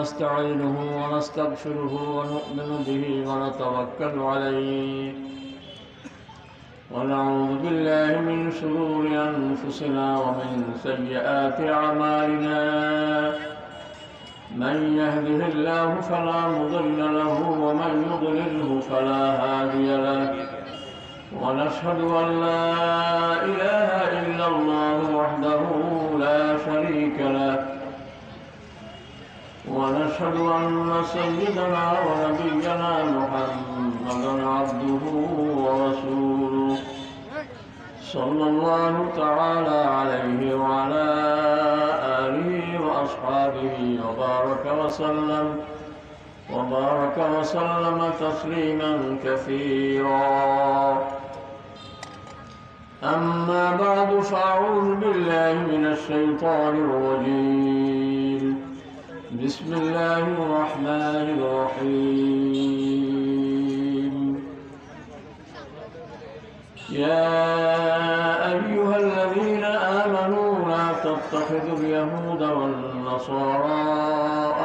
ونستعينه ونستغفره ونؤمن به ونتوكل عليه ونعوذ بالله من شرور أنفسنا ومن سيئات أعمالنا من يهده الله فلا مضل له ومن يضلله فلا هادي له ونشهد أن لا إله إلا الله وحده لا شريك له ونشهد أن سيدنا ونبينا محمدا عبده ورسوله صلى الله تعالى عليه وعلى آله وأصحابه وبارك وسلم تسليما كثيرا. أما بعد فأعوذ بالله من الشيطان الرجيم. بسم الله الرحمن الرحيم. يا أيها الذين آمنوا لا تتخذوا اليهود والنصارى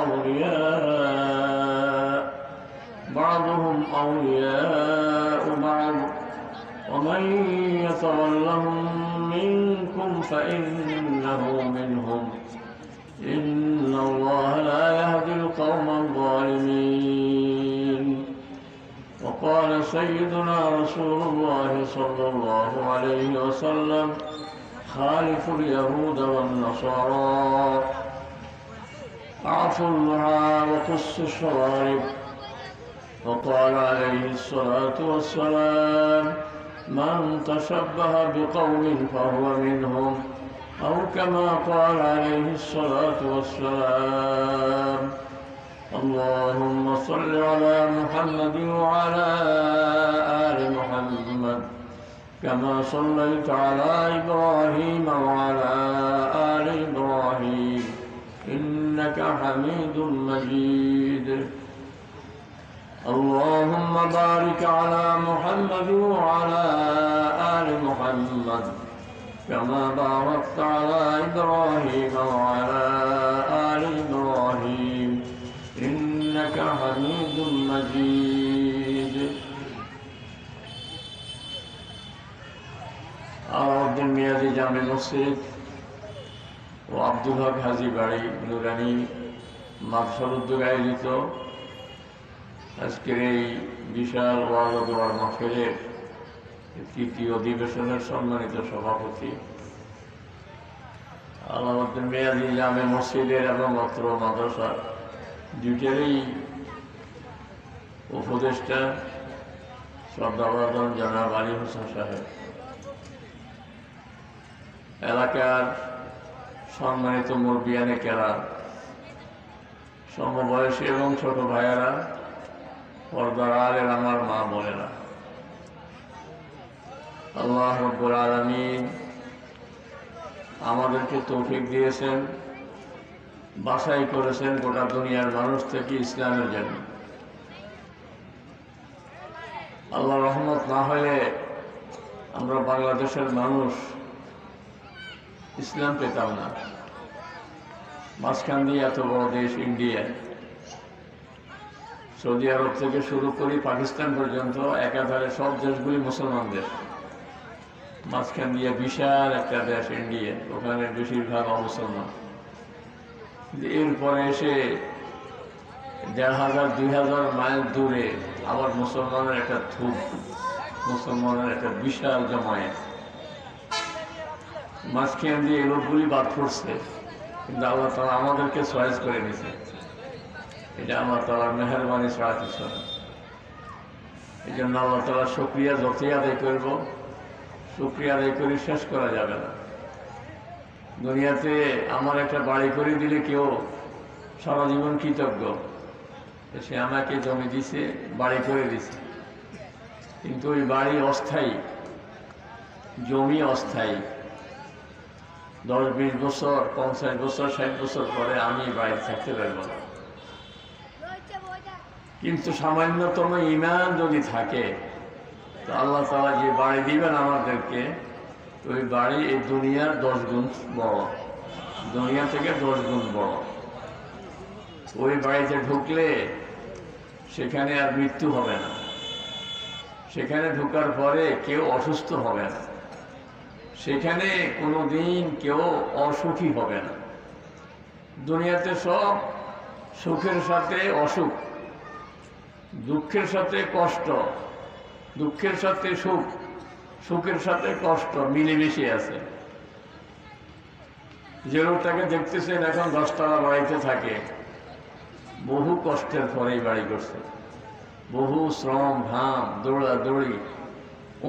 أولياء بعضهم أولياء بعض ومن يتولهم منكم فإنه منهم إن الله لا يهدي القوم الظالمين. وقال سيدنا رسول الله صلى الله عليه وسلم خالف اليهود والنصارى أعفوا اللحى وقصوا الشوارب. وقال عليه الصلاة والسلام من تشبه بقوم فهو منهم أو كما قال عليه الصلاة والسلام. اللهم صل على محمد وعلى آل محمد كما صليت على إبراهيم وعلى آل إبراهيم إنك حميد مجيد. اللهم بارك على محمد وعلى آل محمد كما باركت على إبراهيم وعلى آل إبراهيم إنك حميد مجيد. আলাউদ্দিন মিয়াজি জামে মসজিদ ও আব্দুল হক হাজী বাড়ি নুরানি মাদ্রাসার উদ্যোগে আয়োজিত আজকের এই বিশাল ওয়াজ ও দোয়ার মাহফিলের তৃতীয় অধিবেশনের সম্মানিত সভাপতি আলাউদ্দিন মিয়াজি জামে মসজিদের এবং অত্র মাদ্রাসার দুইটারই উপদেষ্টা শ্রদ্ধাভাজন জনাব আলী হোসেন সাহেব, এলাকার সম্মানিত মুরব্বিয়ানে কেরাম, সমবয়সী এবং ছোট ভাইয়েরা, পর্দার আড়ের আমার মা বোনেরা, আল্লাহ রাব্বুল আলামিন আমাদেরকে তৌফিক দিয়েছেন, বাছাই করেছেন গোটা দুনিয়ার মানুষ থেকে ইসলামের জন্য। আল্লাহ রহমত না হলে আমরা বাংলাদেশের মানুষ ইসলাম পেতাম না। মাঝখান দিয়ে এত বড় দেশ ইন্ডিয়া, সৌদি আরব থেকে শুরু করি পাকিস্তান পর্যন্ত একাধারে সব দেশগুলি মুসলমানদের, মাঝখান দিয়ে বিশাল একটা দেশ ইন্ডিয়া, ওখানে বেশিরভাগ অমুসলমান। এরপরে এসে 1500-2000 মাইল দূরে আবার মুসলমানের একটা থুপ, মুসলমানের একটা বিশাল জমায়েত। মাঝখান দিয়ে লোকগুলি বাদ পড়ছে, কিন্তু আল্লাহ তাআলা আমাদেরকে চয়েস করে নিয়েছে। এটা আল্লাহ তাআলার মেহেরবানি ছাড়া কিছু না। এই জন্য আল্লাহ তাআলার শুকরিয়া যতই আদায় করব, শুকরিয়া আদায় করে শেষ করা যাবে না। দুনিয়াতে আমার একটা বাড়ি করে দিলে কেউ সারা জীবন কৃতজ্ঞ, সে আমাকে জমি দিছে, বাড়ি করে দিছে, কিন্তু ওই বাড়ি অস্থায়ী, জমি অস্থায়ী। 10-20 বছর, 50 বছর, 60 বছর পরে আমি বাইরে থাকতে পারবো না। কিন্তু সামান্যতম ঈমান যদি থাকে তো আল্লাহ তাআলা যে বাড়ি দিবেন আমাদেরকে, ওই বাড়ি এই দুনিয়ার 10 গুণ বড়, দুনিয়া থেকে 10 গুণ বড়। ওই বাড়িতে ঢুকলে সেখানে আর মৃত্যু হবে না, সেখানে ঢোকার পরে কেউ অসুস্থ হবে না, সেখানে কোনোদিন কেউ অসুখী হবে না। দুনিয়াতে সব সুখের সাথে অসুখ, দুঃখের সাথে কষ্ট, দুঃখের সাথে সুখ, সুখের সাথে কষ্ট মিলেমিশে আছে। যে লোকটাকে দেখতেছেন এখন 10 তলা বাড়িতে থাকে, বহু কষ্টের পরেই বাড়ি করছে, বহু শ্রম ঘাম দৌড়াদৌড়ি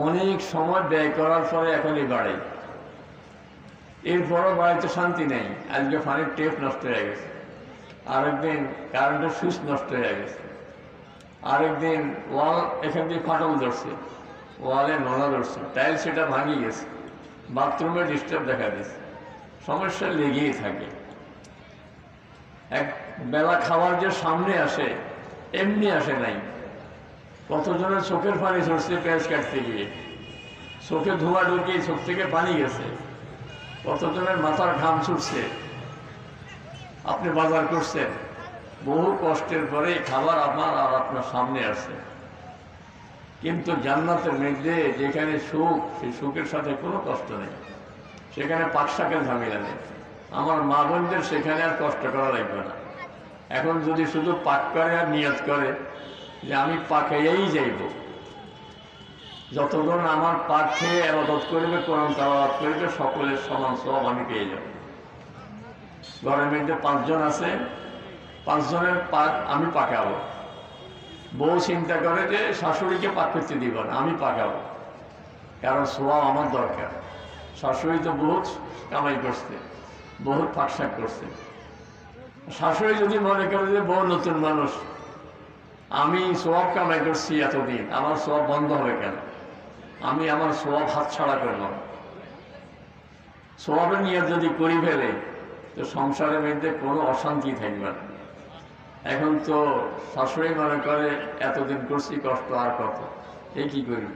অনেক সময় ব্যয় করার পরে এখন এই বাড়ি। এরপরও বাড়িতে শান্তি নেই। আজকে পানির টেপ নষ্ট হয়ে গেছে, আরেকদিন কারেন্টের সুইচ নষ্ট হয়ে গেছে, আরেকদিন ওয়াল এখান দিয়ে ফাটল ধরছে, ওয়ালে নোনা ধরছে, টাইল সেটা ভাঙি গেছে, বাথরুমে ডিস্টার্ব দেখা দিচ্ছে, সমস্যা লেগেই থাকে। এক বেলা খাবার যে সামনে আসে এমনি আসে নাই। কতজনের চোখের পানি ঝরছে পেঁয়াজ কাটতে গিয়ে, চোখে ধোঁয়া ঢুকিয়ে চোখ থেকে পানি গেছে, কতজনের মাথার ঘাম ছুটছে। আপনি বাজার করছেন, বহু কষ্টের পরে খাবার আমার আর আপনার সামনে আসছে। কিন্তু জান্নাতের মধ্যে যেখানে সুখ, সেই সুখের সাথে কোনো কষ্ট নেই, সেখানে পাক শাকের ঝামেলা নেই। আমার মা বোনদের সেখানে আর কষ্ট করা লাগবে না। এখন যদি শুধু পাক করে আর নিয়ত করে যে আমি পাকাইয়াই যাইব, যতজন আমার পাক খেয়ে আবাদত করবে, কোরআন তেলাওয়াত করবে, সকলের সমান সব আমি পেয়ে যাব। ঘরের মধ্যে 5 জন আছে, 5 জনের পাক আমি পাকাবো। বউ চিন্তা করে যে শাশুড়িকে পাক করতে দিব না, আমি পাকাবো, কারণ সোয়াব আমার দরকার। শাশুড়ি তো বহুত কামাই করছে, বহুত পাকশাক করছে। শাশুড়ি যদি মনে করে যে বউ নতুন মানুষ, আমি সোয়াব কামাই করছি এতদিন, আমার সোয়াব বন্ধ হবে কেন, আমি আমার সোয়াব হাতছাড়া করলাম। সোয়াবের নিয়ত যদি করি ফেলে তো সংসারের মধ্যে কোনো অশান্তি থাকবে না। এখন তো শাশুড়ি মনে করে এতদিন করছি কষ্ট আর কত, এই কি করি।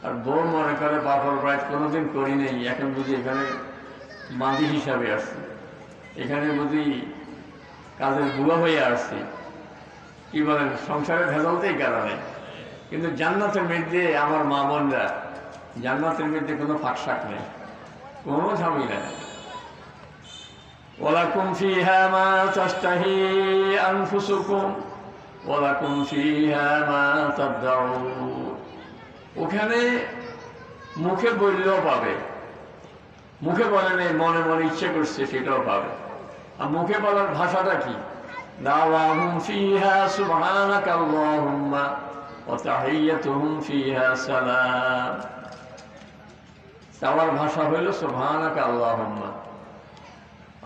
আর বউ মনে করে বাপর বাড়িতে কোনোদিন করি নেই, এখন বুঝি এখানে বাঁধি হিসাবে আসছি, এখানে বুঝি কাজের বুয়া হয়ে আসছি। কি বলেন, সংসারের ভেজালতেই কারণে। কিন্তু জান্নাতের মধ্যে আমার মা বোনরা, জান্নাতের মধ্যে কোনো ফাঁকশাক নেই, কোনো ঝামেলা নেই। ওয়ালাকুম ফিহা মা তাশতাহি আনফুসুকুম ওয়ালাকুম ফিহা মা তাদউন। ওখানে মুখে বললেও পাবে, মুখে বলে নেই, মনে মনে ইচ্ছে করছে সেটাও পাবে। আর মুখে বলার ভাষাটা কি? দাওয়াহুম ফিহা সুবহানাকা আল্লাহুম্মা ওয়া তাহিয়াতুহুম ফিহা সালাম। তাওয়ার ভাষা হইল সুবহানাকা আল্লাহুম্মা।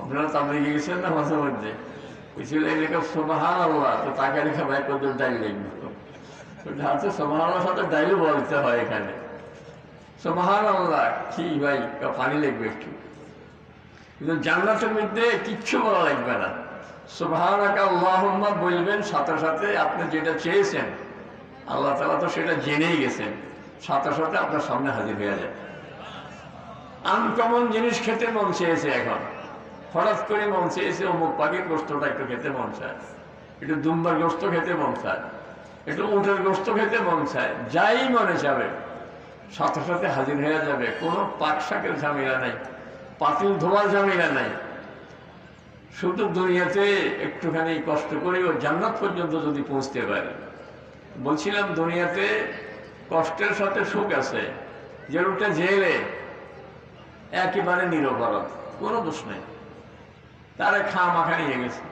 আপনারা তাবলীগে গেছেন না মাঝে মধ্যে, বুঝছিল এই লেখা সুবহানাল্লাহ, তো তাকে লেখা ভাই কত ডাইল লিখবো, হাতে সুবহানাল্লাহর সাথে ডাইলও বলতে হয়। এখানে সুবহানাল্লাহ কি ভাই, পানি লিখবে একটু। কিন্তু জান্নাতের মধ্যে কিচ্ছু বলা লাগবে না, সুবহানাকা আল্লাহুম্মা বলবেন, সাথে সাথে আপনি যেটা চেয়েছেন আল্লাহ তাআলা তো সেটা জেনেই গেছেন, সাথে সাথে আপনার সামনে হাজির হয়ে যায়। আনকমন জিনিস খেতে মন চেয়েছে, এখন হঠাৎ করে মন চেয়েছে অমুক পাখির গোস্তটা একটু খেতে মন চায়, একটু দুম্বার গোস্ত খেতে মন চায়, একটু উটের গোস্ত খেতে মন চায়, যাই মনে যাবে সাথে সাথে হাজির হয়ে যাবে। কোনো পাক শাকের ঝামেলা নাই, পাতিল ধোয়ার ঝামেলা নাই। শুধু দুনিয়াতে একটুখানি কষ্ট করে ও জান্নাত পর্যন্ত যদি পৌঁছতে পারে। বলছিলাম দুনিয়াতে কষ্টের সাথে সুখ আছে। যে লোকটা জেলে একেবারে নিরপরাধ, কোনো দোষ নেই, তারা খামাখা নিয়ে গেছে।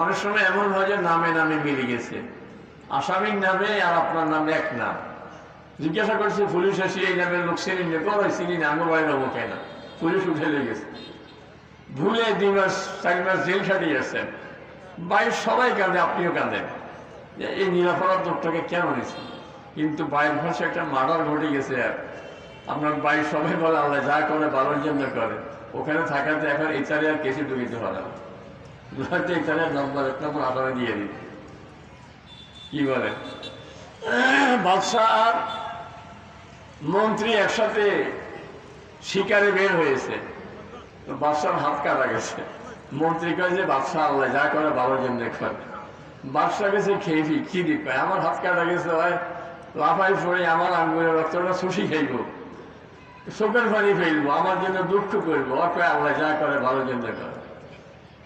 অনেক সময় এমন হয় যে নামে নামে মিলে গেছে, আসামির নামে আর আপনার নামে এক নাম। জিজ্ঞাসা করছে পুলিশ এসে এই নামের লোক চিনি না, কোথায় চিনি না, আঙুল বাইরে মুখে না, পুলিশ উঠে লেগেছে। ভুলে 2 মাস 4 মাস জেল খাটিয়েছেন। বাইর সবাই কাঁদে, আপনিও কাঁদেন যে এই নিরাপরাধ লোকটাকে কেন নিয়েছে। কিন্তু বাইর ভাষা একটা মার্ডার ঘটে গেছে। আর আপনার বাইর সবাই বলে আল্লাহ যা করে ভালোর জন্য করে। ওখানে থাকাতে এখন ইতালি আর কেসে ঢুকিতে পারে না, ইতালিয়ার নম্বর 1 নম্বর আসামে দিয়ে দিত। কি বলে, বাদশাহ আর মন্ত্রী একসাথে শিকারে বের হয়েছে, বাদশার হাত কাটা গেছে, মন্ত্রী কয় যে বাদশাহ আল্লাহ যা করে ভালোর জন্য করে। বাদশাহ গেছে খেয়ে কি দিক আমার হাত কাটা গেছে হয় লাফাই পড়ে আমার আঙ্গুলের রক্তটা শুষি খাইব, চোখের পানি ফেলবো, আমার জন্য দুঃখ করবো, আল্লাহ যা করে ভালোর জন্য করে।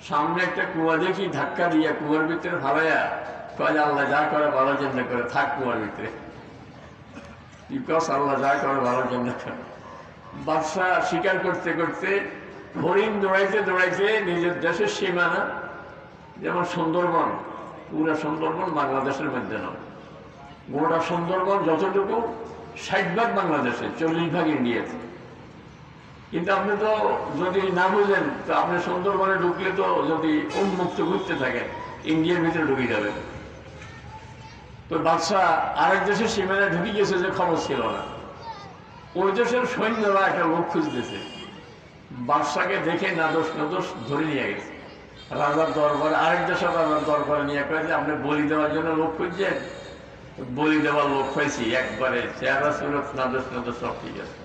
সামনে একটা কুয়া দেখি ধাক্কা দিয়া কুয়ার ভিতরে ফালাইয়া কয় আল্লাহ যা করে ভালোর জন্য করে, থাক কুয়ার ভিতরে, আল্লাহ যা করে ভালোর জন্য করে। বাদশাহ শিকার করতে করতে হরিণ দৌড়াইতে দৌড়াইতে নিজের দেশের সীমানা, যেমন সুন্দরবন, পুরা সুন্দরবন বাংলাদেশের মধ্যে নয়, গোটা সুন্দরবন যতটুকু 60 ভাগ বাংলাদেশে, 40 ভাগ ইন্ডিয়াতে। কিন্তু আপনি তো যদি না বুঝেন তো আপনি সুন্দরবনে ঢুকলে তো যদি উন্মুক্ত ঘুরতে থাকেন ইন্ডিয়ার ভিতরে ঢুকে যাবেন। তো বাদশাহ আরেক দেশের সীমানায় ঢুকে গেছে যে খবর ছিল না, ওই দেশের সৈন্যরা একটা লোক খুঁজতেছে, বাদশাকে দেখে নাদোষ নাদোষ ধরে নিয়ে গেছে রাজার দরবারে, আরেক দেশের রাজার দরবারে নিয়ে কয়ে যে আপনি বলি দেওয়ার জন্য লোক খুঁজছেন, বলি দেওয়ার লোক পাইছি, একবারে চেহারা সুরত নাদোষ নাদোষ সব ঠিক আছে।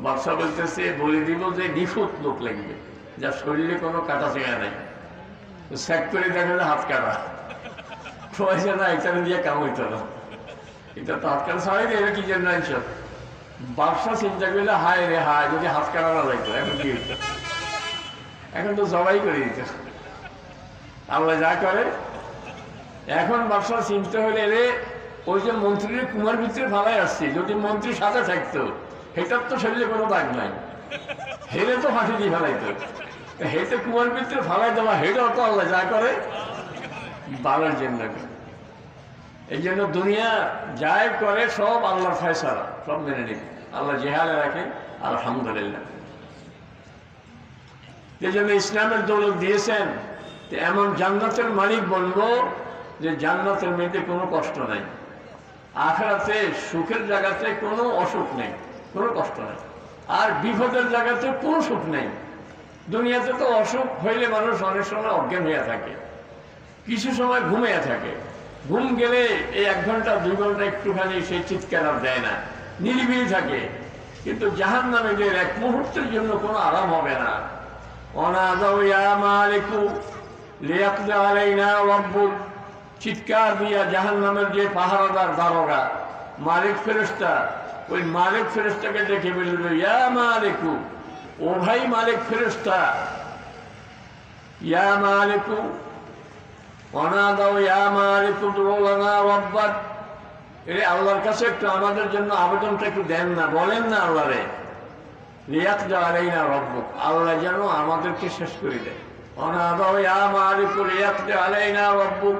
বাদশাহ বলতেছে বলি দিব যে নিখুঁত লোক লাগবে, যার শরীরে কোনো কাটা চেঙা নাই, স্যাক করে দেখা যায় হাত কাটা, খোয়াইছে না এখানে দিয়ে কাম হইত না, এটা তো হাত কাটা ছাড়াই দেবে কি জন্য এইসব। বাদশাহ চিন্তা করলে হায় রে হায়, যদি হাত কাটা না লাগতো এখন কি হইত, এখন তো জবাই করে দিত, আল্লাহ যা করে। এখন বাদশাহ চিন্তা হলে রে ওই যে মন্ত্রীর কুমার ভিতরে ফালাই আসছে, যদি মন্ত্রী সাথে থাকতো হেটার তো শরীরে কোনো দাগ নাই, হেরে তো ফাঁসি দিয়ে ফেলাইতো, হেঁটে কুমার ভিতরে ফালাই দেওয়া, হেটাও তো আল্লাহ যা করে ভালোর জন্য। এই জন্য দুনিয়া যাই করে সব আল্লাহর ফয়সালা, সব মেনে নিবে, আল্লাহ জেহালে রাখে, আলহামদুলিল্লাহ। এই জন্য ইসলামের দৌলত দিয়েছেন, এমন জান্নাতের মালিক বলবো যে জান্নাতের মধ্যে কোনো কষ্ট নাই, আখিরাতে সুখের জায়গাতে কোনো অসুখ নেই, কোনো কষ্ট নেই, আর বিপদের জায়গাতে কোনো সুখ নেই। দুনিয়াতে তো অসুখ হইলে মানুষ অনেক সময় অজ্ঞান হইয়া থাকে, কিছু সময় ঘুমিয়ে থাকে, ঘুম গেলে এই 1 ঘন্টা 2 ঘন্টা একটুখানি সেই চিৎকার আর দেয় না, নিরিবিলি থাকে। কিন্তু জাহান্নামে গেলে 1 মুহূর্তের জন্য কোনো আরাম হবে না। অনাদাউ ইয়া মালিকু লিয়াকদি আলাইনা রাব্বুক, চিৎকার দিয়া জাহান্নামের যে পাহারাদার দারোগা মালিক ফেরেশতা, ওই মালিক ফেরেশতাকে দেখে বলল ইয়া মালিকু, ও ভাই মালিক ফেরেশতা, ইয়া মালিকু অনাদাউ ইয়া মালিকু দুলানা রাব্বাক, এরে আল্লাহর কাছে একটু আমাদের জন্য আবেদনটা একটু দেন না, বলেন না আল্লাহরে, লিয়াকদি আলাইনা রাব্বুক, আল্লাহ যেন আমাদেরকে শেষ করে দেয়। অনাদাউ ইয়া মালিকু লিয়াকদি আলাইনা রাব্বুক,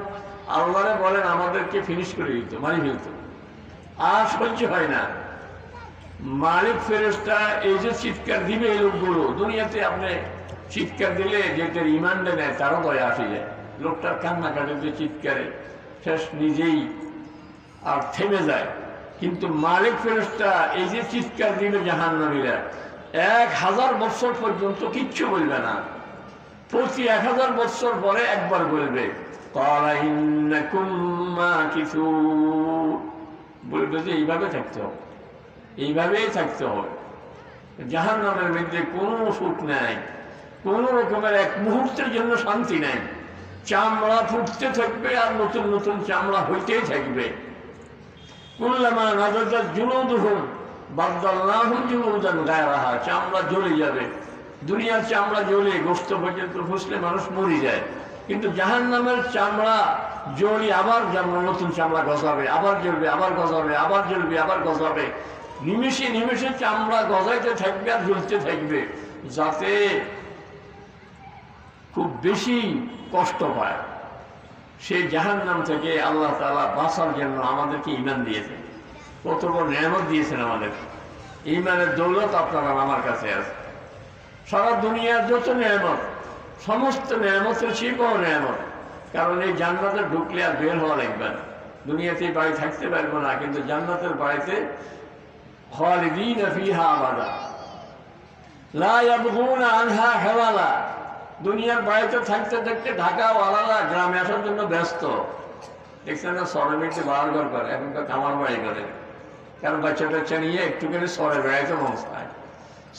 আল্লাহরে বলেন আমাদেরকে ফিনিশ করে দিত, মারি ফেলত, আর সহ্য হয় না। মালিক ফেরেশতা এই যে চিৎকার দিবে এই লোকগুলো, দুনিয়াতে আপনি চিৎকার দিলে যেটার ইমানটা নেয় তারও দয়া আসে যায়, লোকটার কান্নাকাটিতে চিৎকারে শেষ নিজেই আর থেমে যায়। কিন্তু মালিক ফেরেশতা এই যে চিৎকার দিবে জাহান্নামীরা, 1000 বছর পর্যন্ত কিচ্ছু বলবে না, প্রতি 1000 বছর পরে একবার বলবে ক্বালা ইন্নাকুম মাকিসুন, বলবে যে এইভাবে থাকতে হবে, এইভাবেই থাকতে হবে। জাহান্নামের মধ্যে কোনো সুখ নাই, কোন রকমের 1 মুহূর্তের জন্য শান্তি নাই, চামড়া ফুটতে থাকবে আর নতুন নতুন চামড়া হইতেই থাকবে। কুল্লামা নাযাজাত জুলুদুহুম বাদদালনাহুম জুলুদান গায়রাহা, চামড়া জ্বলে যাবে, দুনিয়ার চামড়া জ্বলে গোশত পর্যন্ত ফুসলে মানুষ মরে যায়, কিন্তু জাহান্নামের চামড়া জ্বলি আবার নতুন চামড়া গজাবে, আবার জ্বলবে, আবার গজাবে, আবার জ্বলবে, আবার গজাবে, নিমেষে নিমেষে চামড়া গজাইতে থাকবে আর জ্বলতে থাকবে, যাতে খুব বেশি কষ্ট পায়। সেই জাহান্নাম থেকে আল্লাহ তাআলা বাঁচার জন্য আমাদেরকে ঈমান দিয়েছেন, কত বড় নেয়ামত দিয়েছেন আমাদের। ঈমানের দৌলত আপনারা আমার কাছে আছে। সারা দুনিয়ার যত নেয়ামত, সমস্ত নেয়ামতের চেয়ে বড় নেয়ামত, কারণ এই জান্নাতে ঢুকলে আর বের হওয়া লাগবে না। দুনিয়াতে বাড়ি থাকতে পারবো না, কিন্তু জান্নাতের বাড়িতে খালিদিনা ফিহা আবাদা লা ইয়াবগুনা আনহা হাওয়ালা, দুনিয়ার বাড়িতে থাকতে থাকতে ঢাকাওয়ালারা গ্রামে আসার জন্য ব্যস্ত। দেখছেন না, শহরের মধ্যে বাড়ার ঘর করে, এখন তো কামার বাড়ি করে, কারণ বাচ্চা টাচ্চা নিয়ে একটুখানি শহরে বেড়াইতে মন চায়।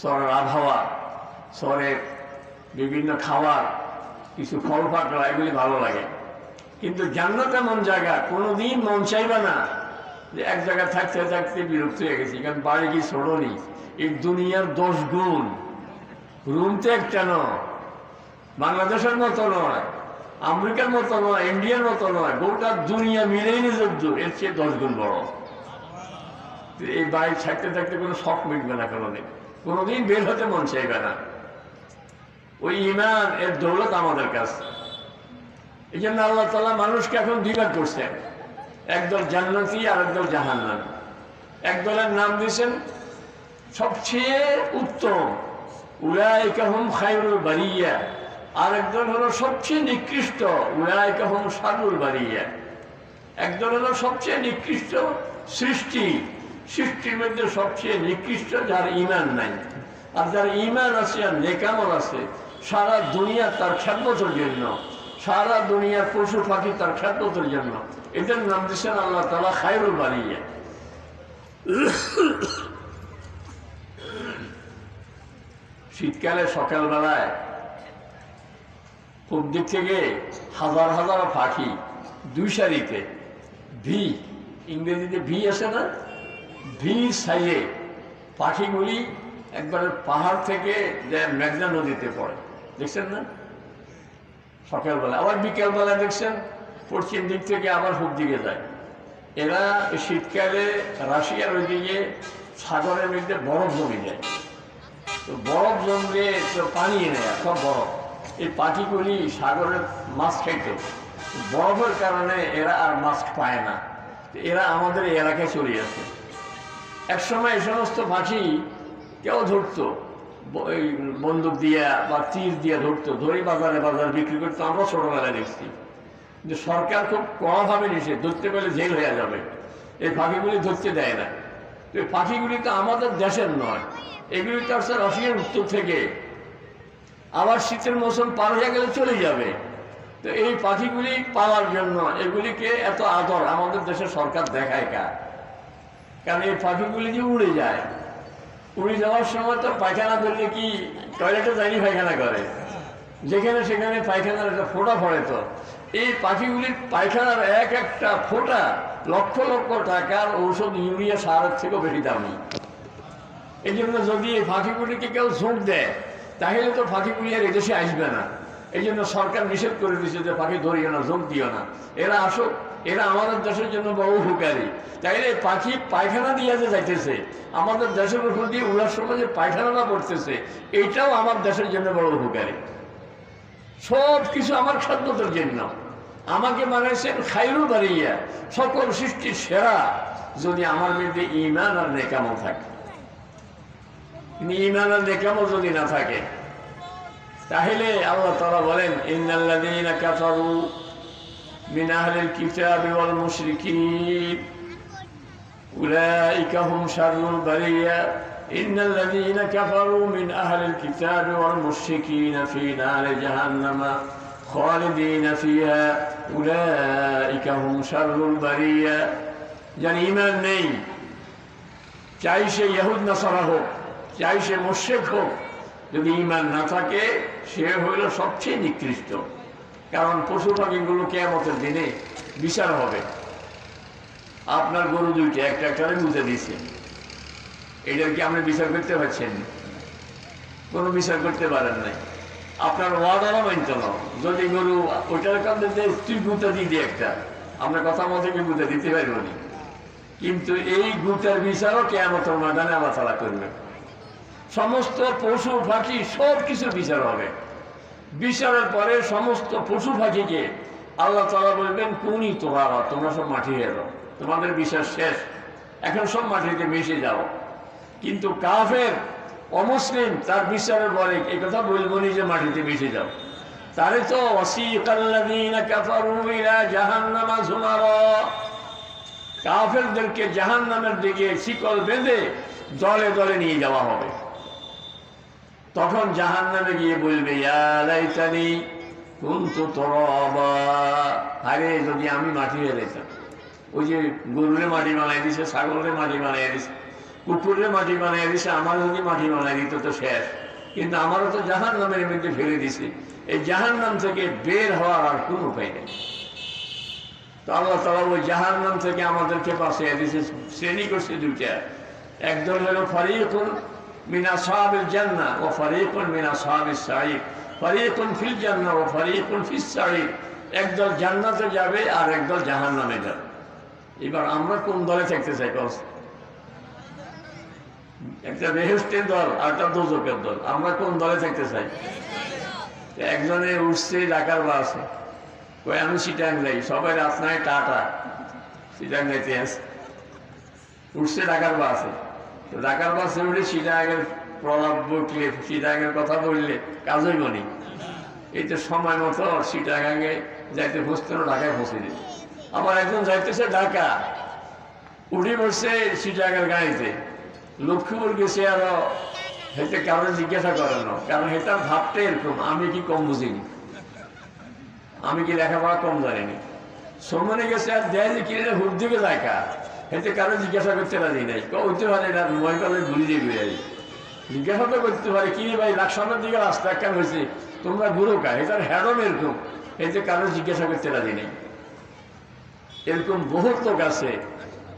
শহরের আবহাওয়া, শহরের বিভিন্ন খাবার, কিছু ফল পাকড়া, এগুলি ভালো লাগে। কিন্তু জান্নাত এমন জায়গা, কোনোদিন মন চাইবে না যে এক জায়গায় থাকতে থাকতে বিরক্ত হয়ে গেছি, কারণ বাড়ি কি ছোট নি, এই দুনিয়ার 10 গুণ। রুম তো একটা নয়, বাংলাদেশের মতো নয়, আমেরিকার মতো নয়, ইন্ডিয়ার মতো নয়, গোটা দুনিয়া মিলেই নিজের এর চেয়ে 10 গুণ বড়। এই বাড়ি থাকতে থাকতে কোনো শখ মিটবে না, কোনোদিন বের হতে মন চাইবে না। ওই ঈমান এর দৌলত আমাদের কাছে। এই জন্য আল্লাহ তাআলা মানুষকে এখন বিভাগ করছেন, একদল জান্নাতি আর একদল জাহান্নামী। একদলের নাম দিয়েছেন সবচেয়ে উত্তম, উলাইকা হুম খায়রুল বারিয়া, আর একদল হলো সবচেয়ে নিকৃষ্ট, উলাইকা হুম শাররুল বারিয়া। একদল হলো সবচেয়ে নিকৃষ্ট সৃষ্টির মধ্যে সবচেয়ে নিকৃষ্ট, যার ঈমান নাই। আর যার ঈমান আছে আর নেকামল আছে, সারা দুনিয়া তার খেদমতের জন্য, সারা দুনিয়ার পশু পাখি তার খেদমতের জন্য, এদের নাম দিচ্ছেন আল্লাহ তাআলা খায়রুল বারিয়া। শীতকালে সকালবেলায় পূব দিক থেকে হাজার হাজার পাখি দুই সারিতে, ভি, ইংরেজিতে ভি আছে না, ভি সাইয়ে পাখিগুলি একবারে পাহাড় থেকে মেঘনা নদীতে পড়ে, দেখছেন না? সকালবেলা, আবার বিকেলবেলা দেখছেন পশ্চিম দিক থেকে আবার পূব দিকে যায়। এরা শীতকালে রাশিয়ার ওইদিকে সাগরের মধ্যে বরফ জমে যায়, তো বরফ জমলে তো পানি নেয়, সব বরফ। এই পাখিগুলি সাগরের মাছ খাইতো, বরফের কারণে এরা আর মাছ পায় না, এরা আমাদের এই এলাকায় চলে আসে। একসময় এই সমস্ত পাখি কেউ ধরতো, বন্দুক দিয়া বা তীর দিয়ে ধরতো, ধরে বাজারে বিক্রি করতো, আমরা ছোটবেলায় দেখছি। কিন্তু সরকার খুব কড়াভাবে নিষেধ, ধরতে পেলে জেল হয়ে যাবে, এই পাখিগুলি ধরতে দেয় না। তো এই পাখিগুলি তো আমাদের দেশের নয়, এগুলি তো আসছে রাশিয়ার উত্তর থেকে, আবার শীতের মৌসুম পার হয়ে গেলে চলে যাবে। তো এই পাখিগুলি পাওয়ার জন্য এগুলিকে এত আদর আমাদের দেশের সরকার দেখায় কারণ এই পাখিগুলি যে উড়ে যায়, উড়ে যাওয়ার সময় তো পায়খানা ধরলে কি টয়লেটে যায়নি, পায়খানা করে, যেখানে সেখানে পায়খানার একটা ফোঁটা পড়ে। তো এই পাখিগুলির পায়খানার এক একটা ফোঁটা লক্ষ লক্ষ টাকার ঔষধ, ইউরিয়া সারের থেকেও বেশি দামি। এই জন্য যদি এই পাখিগুলিকে কেউ ঝোঁক দেয়, তাহলে তো পাখিগুলি আর এদেশে আসবে না। এই জন্য সরকার নিষেধ করে দিচ্ছে যে পাখি ধরিও না, ঝোঁক দিও না, এরা আসুক, এরা আমাদের দেশের জন্য বড় উপকারী। তাইলে পাখি পায়খানা দিয়ে যে যাইতেছে, আমাদের দেশের উপর দিয়ে উড়ার সময় যে পায়খানাটা পড়তেছে, এইটাও আমার দেশের জন্য বড় উপকারী। সব কিছু আমার খেদমতের জন্য। আমাকে বানাইছেন খায়রুল বারিয়া, সকল সৃষ্টির সেরা, যদি আমার মধ্যে ঈমান আর নেকামল থাকে। ঈমান আর নেকামল যদি না থাকে, তাহলে আল্লাহ তাআলা বলেন, ইন্নাল্লাযীনা কাফারু মিন আহলিল কিতাবি ওয়াল মুশরিকিন উলাইকা হুম শাররুল বারিয়া। ইন্নাল্লাযীনা কাফারু মিন আহলিল কিতাবি ওয়াল মুশরিকিনা ফী নারি জাহান্নামা খালিদিনা ফিহা উলাইকা হুম শাররুল বারিয়া। যার ঈমান নেই, চাই সে ইহুদ নাসারা হোক, চাই সে মুশরিক হোক, যদি ঈমান না থাকে সে হইল সবচেয়ে নিকৃষ্ট। কারণ পশু পাখিগুলো কিয়ামতের দিনে বিচার হবে। আপনার গরু দুইটা একটা একটারে মুতে দিয়েছে, এটার কি আপনি বিচার করতে পারছেন? কোনো বিচার করতে পারেন নাই। আপনার ওয়াদারও মানতে না, যদি গরু ওইটার কাছে তুই গুঁতা দিয়ে একটা, আমরা কথা মতো কি গুঁতা দিতে পারব না। কিন্তু এই গুঁতার বিচারও কিয়ামতের ময়দানে আল্লাহ তাআলা করবে। সমস্ত পশু পাখি সব কিছু বিচার হবে। বিচারের পরে সমস্ত পশু পাখিকে আল্লাহ তাআলা বলবেন, কোনই তোমরা সব মাটি হয়ে যাও, তোমাদের বিচার শেষ, এখন সব মাটিতে মিশে যাও। কিন্তু কাফের অমুসলিম তার বিচারের পরে এই কথা বলবো নি যে মাটিতে মিশে যাও। তারে তো ওয়াসিকাল্লাযীনা কাফারু ইলা জাহান্নামা যুমারা, কাফেরদেরকে জাহান্নামের দিকে শিকল বেঁধে দলে দলে নিয়ে যাওয়া হবে। তখন জাহান্নামে গিয়ে বলবে, ইয়া লাইতানি কুনতু তুরাবা, আরে যদি আমি মাটি হয়ে যেতাম। ওই যে গরুরে মাটি বানাই দিছে, ছাগলের মাটি বানাই দিছে, কুকুরের মাটি বানাই দিছে, আমার যদি মাটি বানাই দিত তো শেষ। কিন্তু আমারও তো জাহান্নামের মধ্যে ফেলে দিছে, এই জাহান্নাম থেকে বের হওয়ার আর কোনো উপায় নেই। তো আল্লাহ তাআলা ওই জাহান্নাম থেকে আমাদেরকে বাঁচিয়ে দিয়েছে। শ্রেণী করছে দুইটা, একদল হলো ফারিকুন মিন আসহাবিল জান্নাহ ওয়া ফারিকুন মিন আসহাবিস সাঈর, ফারিকুন ফিল জান্নাহ ওয়া ফারিকুন ফিস সাঈর। একদল জান্নাতে যাবে আর একদল জাহান্নামে যাবে। এবার আমরা কোন দলে থাকতে চাই? একটা বেহেশতের দল আর একটা দোজখের দল, আমরা কোন দলে থাকতে চাই? একজনে উঠছে ঢাকার বাসে, কই আমি চিটাং যাই, সবাই রাত নাই টাটা চিটাং যাইতে আসে, উঠছে ঢাকার বাসে। তো ঢাকার বাসে উঠে চিটাঙের প্রলাপ বকলে, চিটাঙের কথা বললে কাজই বনি। এই তো সময় মতো চিটাঙে যাইতে বসতে ঢাকায় পৌঁছে দিল। আবার একজন যাইতেছে ঢাকা, উঠে বসছে চিটাঙের গাড়িতে, লক্ষ্মীপুর গেছে, আরো হেঁটে কারো জিজ্ঞাসা করে না, কারণ হেটার ভাবটা এরকম, আমি কি কম বুঝিনি, আমি কি লেখাপড়া কম জানিনি। সম্মানে গেছে আর দেয় যে কিনে হুট দিকে দেখা, হেঁটে কারো জিজ্ঞাসা করতে রাজি নাই, হইতে পারে এটা মই কালে ঘুরি দিয়ে যাই, জিজ্ঞাসা তো করতে পারে কি ভাই লাকসামের দিকে রাস্তা কেন হয়েছে, তোমরা ঘুরো কা, এটার হ্যাডম এরকম, এতে কারো জিজ্ঞাসা করতে রাজি নেই। এরকম বহুত লোক আছে।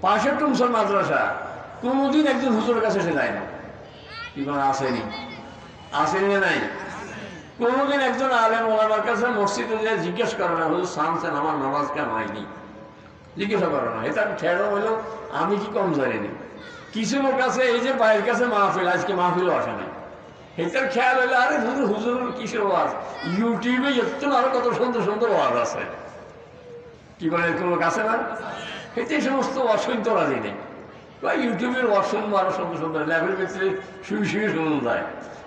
পাশে টুমসর মাদ্রাসা, কোনোদিন একজন হুজুরের কাছে সে যায় না, কি কোনো আসেনি? আসেনি না নাই? কোনোদিন একজন আলেম ওলামার কাছে মসজিদে যে জিজ্ঞেস করে না, হুজুর সামছেন আমার নামাজ কেন হয়নি, জিজ্ঞাসা করে না। এটা ঠেড়ো হইলো আমি কি কম জানিনি। কিছু লোক আছে এই যে বাইরের কাছে মাহফিল, আজকে মাহফিলও আসে নাই, এটার খেয়াল হইলে আরে হুজুর হুজুর কিসের ওয়াজ, ইউটিউবে এত আরো কত সুন্দর সুন্দর ওয়াজ আছে, কি বলে এরকম লোক আছে না? এতে সমস্ত অসন্ত রাজি নেই, বা ইউটিউবের ওয়াজ শুনবো আরো সুন্দর সুন্দর, ল্যাবের ভিতরে শুয়ে শুয়ে শুনুন যায়,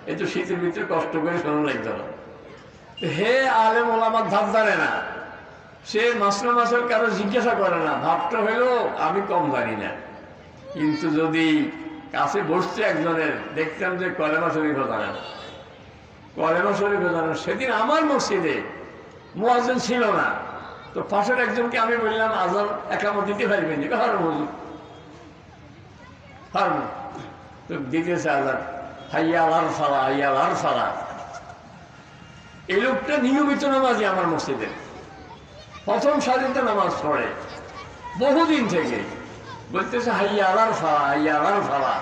এই তো শীতের ভিতরে কষ্ট করে শুনুন লাগতো না। হে আলেম ওলামার ধাপ ধারে না, সে মাসলা মাসের কারো জিজ্ঞাসা করে না, ভাবটা হইলো আমি কম জানি না। কিন্তু যদি কাছে বসছে একজনের, দেখতাম যে কলেমা শরীফ জানেন, কলেমা শরীফ জানেন, সেদিন আমার মসজিদে মুয়াজ্জিন ছিল না, তো পাশের একজনকে আমি বললাম আজান একামত দিতে পারবেন? পারবো। তো দিতেছে আজান, হাইয়া আলার ফালা, হাইয়া আলার ফালা। এই লোকটা নিয়মিত নামাজি আমার মসজিদে, প্রথম সারিতে নামাজ পড়ে বহুদিন থেকে, বলতেছে হাইয়া আলার ফালা, হাইয়া আলার ফালা।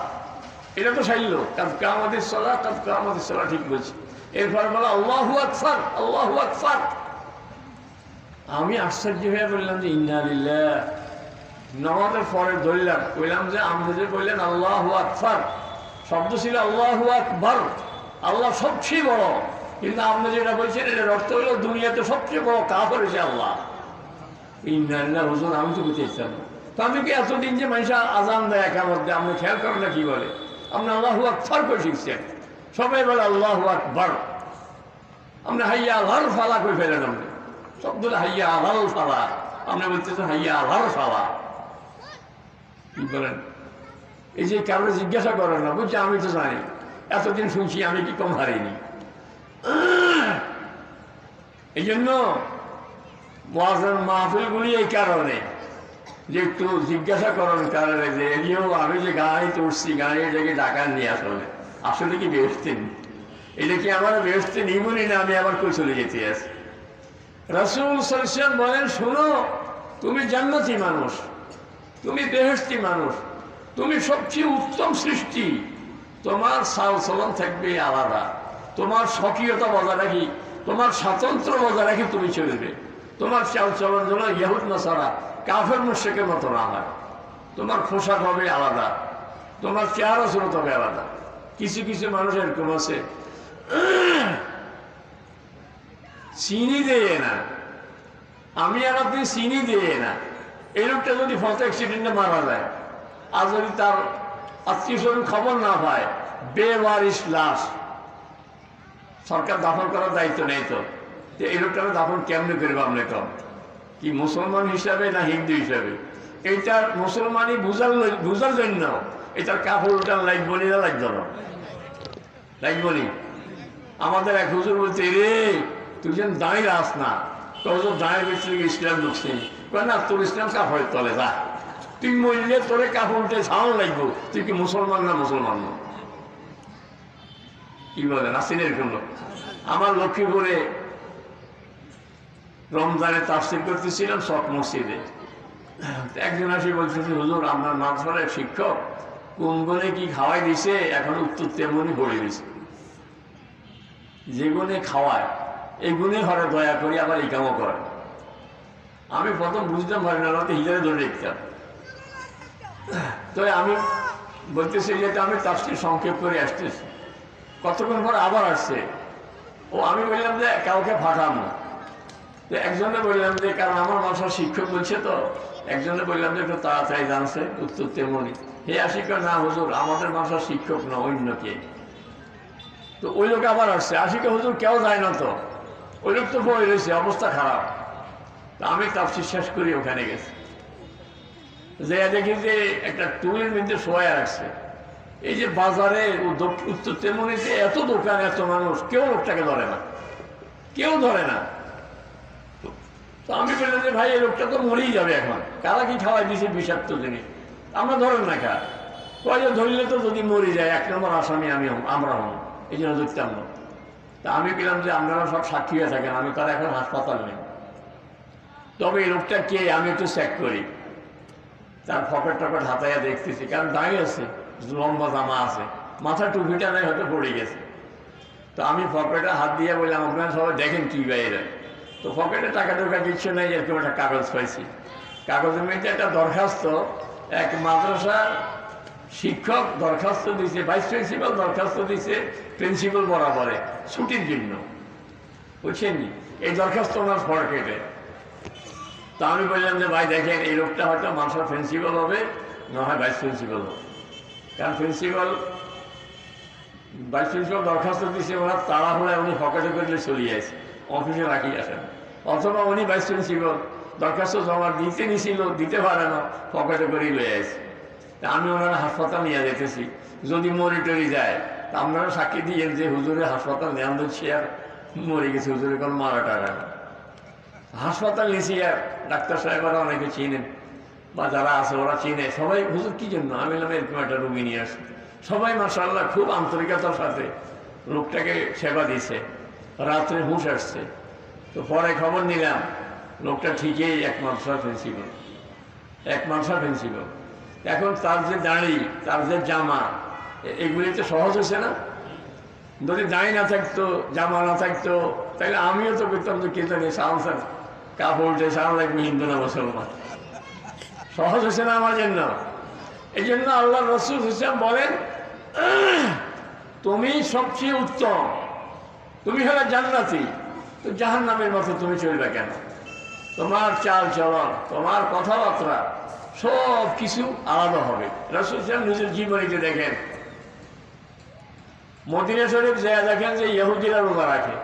এটা তো সাইল কাদকা আমাদের সলা, কাদকা আমাদের সলা, ঠিক বলছি। এরপর বলা আল্লাহু আকবার, আল্লাহু আকবার। আমি আশ্চর্য হয়ে বললাম যে ইন্না লিল্লাহ। নামাজের পরে ধরলাম, বললাম যে আপনি যে বললেন আল্লাহু আকবার, শব্দ ছিল আল্লাহু আকবার, আল্লাহ সবচেয়ে বড়, কিন্তু আপনি যেটা বলছেন এটার অর্থ হলো দুনিয়াতে সবচেয়ে বড় কাফের হয়েছে আল্লাহ। ইন্না লিল্লাহ হুজুর, আমি তো বুঝতে ইচ্ছা না। তো আমি কি এতদিন যে মানুষ আজান দেয় একামত দেয়, আপনি খেয়াল করেন না কি বলে? আপনি আল্লাহু আকবার করে শিখছেন, সবাই বলে আল্লাহু আকবার, আপনি হাইয়া আলাল ফালা করে ফেলেন, আপনি শব্দ হাইয়া আলাল ফালা, আপনি বলতেছেন হাইয়া আলাল ফালা। কি বলেন? এই যে কারো জিজ্ঞাসা করেন না, বুঝছি আমি তো জানি, এতদিন শুনছি, আমি কি কম হারিনি। এই জন্য মাহফিলগুলি এই কারণে যে একটু জিজ্ঞাসা করেন কারণে যে এলিও আমি যে গাড়িতে উঠছি, গাড়ির জায়গায় ডাকা নিয়ে আসলে আসলে কি বেহেশতে, এটা কি আমার বেহেশতে নিবনি না আমি আবার কই চলে যেতে আছি? রাসূল সাল্লাল্লাহু আলাইহি ওয়াসাল্লাম বলেন, শোনো, তুমি জান্নাতি মানুষ, তুমি বেহেশতি মানুষ, তুমি সবচেয়ে উত্তম সৃষ্টি, তোমার চাল চলন থাকবে আলাদা, তোমার স্বকীয়তা বজায় রাখি, তোমার স্বাতন্ত্র বজায় রাখি তুমি চলবে, তোমার চাল চলন যেন ইহুদ নাসারা কাফের মুশরিকের মতো না হয়, তোমার পোশাক হবে আলাদা, তোমার চেহারা সুরত হবে আলাদা। কিছু কিছু মানুষ এরকম আছে চিনি দেয় না, আমি আর আপনি চিনি দিয়ে না। এই লোকটা যদি ফটো অ্যাক্সিডেন্টে মারা যায়, আর যদি তার আত্মীয় স্বজন খবর না পায়, বেওয়ারিশ লাশ, সরকার দাফন করার দায়িত্ব নেই, তো এই লোকটাকে দাফন কেমনে করবে? আপনি কম কি মুসলমান হিসাবে না হিন্দু হিসাবে? এইটার মুসলমানই বুঝার জন্য এটার কাপড় ওটার লাগবনি না লাগতো না, লাগবনি। আমাদের এক হুজুর বলছে, রে তুই যেন দাঁড়িয়ে আস না, তোর দাঁড়িয়ে বেশি ইসলাম ঢুকছে না, তোর ইসলাম কাপড়ের তলে যা, তুই মরলে তোরে কাপড় উঠে ছাড়ানো লাগবো, তুই কি মুসলমান না মুসলমান না? কি বলে নাসিনের গুলো। আমার লক্ষ্মীপুরে রমজানে তাফসীর করতেছিলাম সব মসজিদে। একজন আসি বলতেছে, হুজুর আপনার মাদ্রাসার শিক্ষক কোন গুণে কি খাওয়াই দিছে, এখন উত্তর তেমনই বলে দিছে। যে গুণে খাওয়ায় এই গুণে ঘরে দয়া করি, আবার এই কামও করে। আমি প্রথম বুঝতাম পারি না, হিজারে ধরে দেখতাম। তো আমি বলতেছি যে আমি তাফসীর সংক্ষেপ করে আসতেছি। কতক্ষণ পর আবার আসছে। ও আমি বললাম যে কাউকে পাঠানো। তো একজনে বললাম যে কারণ আমার মাসার শিক্ষক বলছে, তো একজনে বললাম যে একটু তাড়াতাড়ি জানছে, উত্তর তেমনি। হে আশিক না হুজুর, আমাদের মাসার শিক্ষক না, অন্য কে। তো ওই লোক আবার আসছে, আশিক হুজুর কেউ যায় না তো, ওই লোক তো বই রয়েছে, অবস্থা খারাপ। তা আমি তাফসীর শেষ করি ওখানে গেছি, যে দেখি যে একটা টুলের মধ্যে শোয়া রাখছে। এই যে বাজারে উত্তর তেমনিতে এত দোকান, এত মানুষ, কেউ লোকটাকে ধরে না, কেউ ধরে না। তো আমি বললাম যে ভাই এই লোকটা তো মরেই যাবে এখন, কারা কি খাওয়াই দিয়েছে বিষাক্ত জিনিস, আমরা ধরেন না খা। কয়ে ধরলে তো যদি মরে যায় 1 নম্বর আসামি আমরা হন, এই জন্য ধরতাম না। তা আমি বললাম যে আপনারা সব সাক্ষী হয়ে থাকেন, আমি তারা এখন হাসপাতাল নেই। তবে এই লোকটা কে আমি একটু চেক করি। তার পকেট টকেট হাতাইয়া দেখতেছি, কারণ দাঁড়িয়ে আছে, লম্বা জামা আছে, মাথা টুপিটা নেই, হয়তো পড়ে গেছে। তো আমি পকেটে হাত দিয়ে বললাম আপনারা সবাই দেখেন কি বাইরে। তো পকেটে টাকা টোকা কিছু নেই, এরকম একটা কাগজ পাইছি। কাগজের মধ্যে একটা দরখাস্ত, এক মাদ্রাসার শিক্ষক দরখাস্ত দিয়েছে, ভাইস প্রিন্সিপাল দরখাস্ত দিয়েছে প্রিন্সিপাল বরাবরে ছুটির জন্য, বুঝছেন। এই দরখাস্ত ওনার পকেটে। তা আমি বললাম যে ভাই দেখেন, এই লোকটা হয়তো মাদ্রাসার প্রিন্সিপাল হবে, না হয় ভাইস প্রিন্সিপাল হবে। কারণ ভাইস প্রিন্সিপাল দরখাস্ত দিয়েছে, ওনার তাড়াহুড়ায় উনি পকেটে করলে চলিয়ে আসে, অফিসে রাখি আসেন। অথবা উনি ভাইস প্রিন্সিপাল দরখাস্ত জমা দিতে নিছিল, দিতে পারে না, পকেটে করেই লয়ে আসে। তা আমি ওনারা হাসপাতাল নিয়ে যেতেছি, যদি মরি টরি যায় তা আপনারা সাক্ষী দিয়েন যে হুজুরের হাসপাতাল নেওয়া দিচ্ছি, আর মরে গেছে, হুজুরের কোনো মারা টাকা না। হাসপাতাল নিয়েছি, আর ডাক্তার সাহেবরা অনেকে চিনেন, বা যারা আছে ওরা চিনে, সবাই হুজুর কি জন্য, আমি বললাম এরকম একটা রুগী নিয়ে আসি। সবাই মাশাআল্লাহ খুব আন্তরিকতার সাথে লোকটাকে সেবা দিছে। রাত্রে হুঁশ আসছে। তো পরে খবর নিলাম লোকটা ঠিকই এক মাদ্রাসার প্রিন্সিপাল। এখন তার যে দাড়ি, তার যে জামা, এগুলি তো সহজ হয়েছে না। যদি দাড়ি না থাকতো, জামা না থাকতো, তাহলে আমিও তো করতাম যে কে জানি সাহসার কাপড় সারা লাগবে, হিন্দু না মুসলমান। সহজ হয়েছে না আমার জন্য। এই জন্য আল্লাহ রাসূল হিসাব বলেন, তুমি সবচেয়ে উত্তম, তুমি হলে জান্নাতি, তো জাহান্নামের মতো তুমি চলবে কেন? তোমার চাল চলন, তোমার কথাবার্তা সব কিছু আলাদা হবে। রাসূল সাহেব নিজের জীবনীতে দেখেন, মদিনা শরীফ যা দেখেন যে ইহুদিরা রোজা রাখে।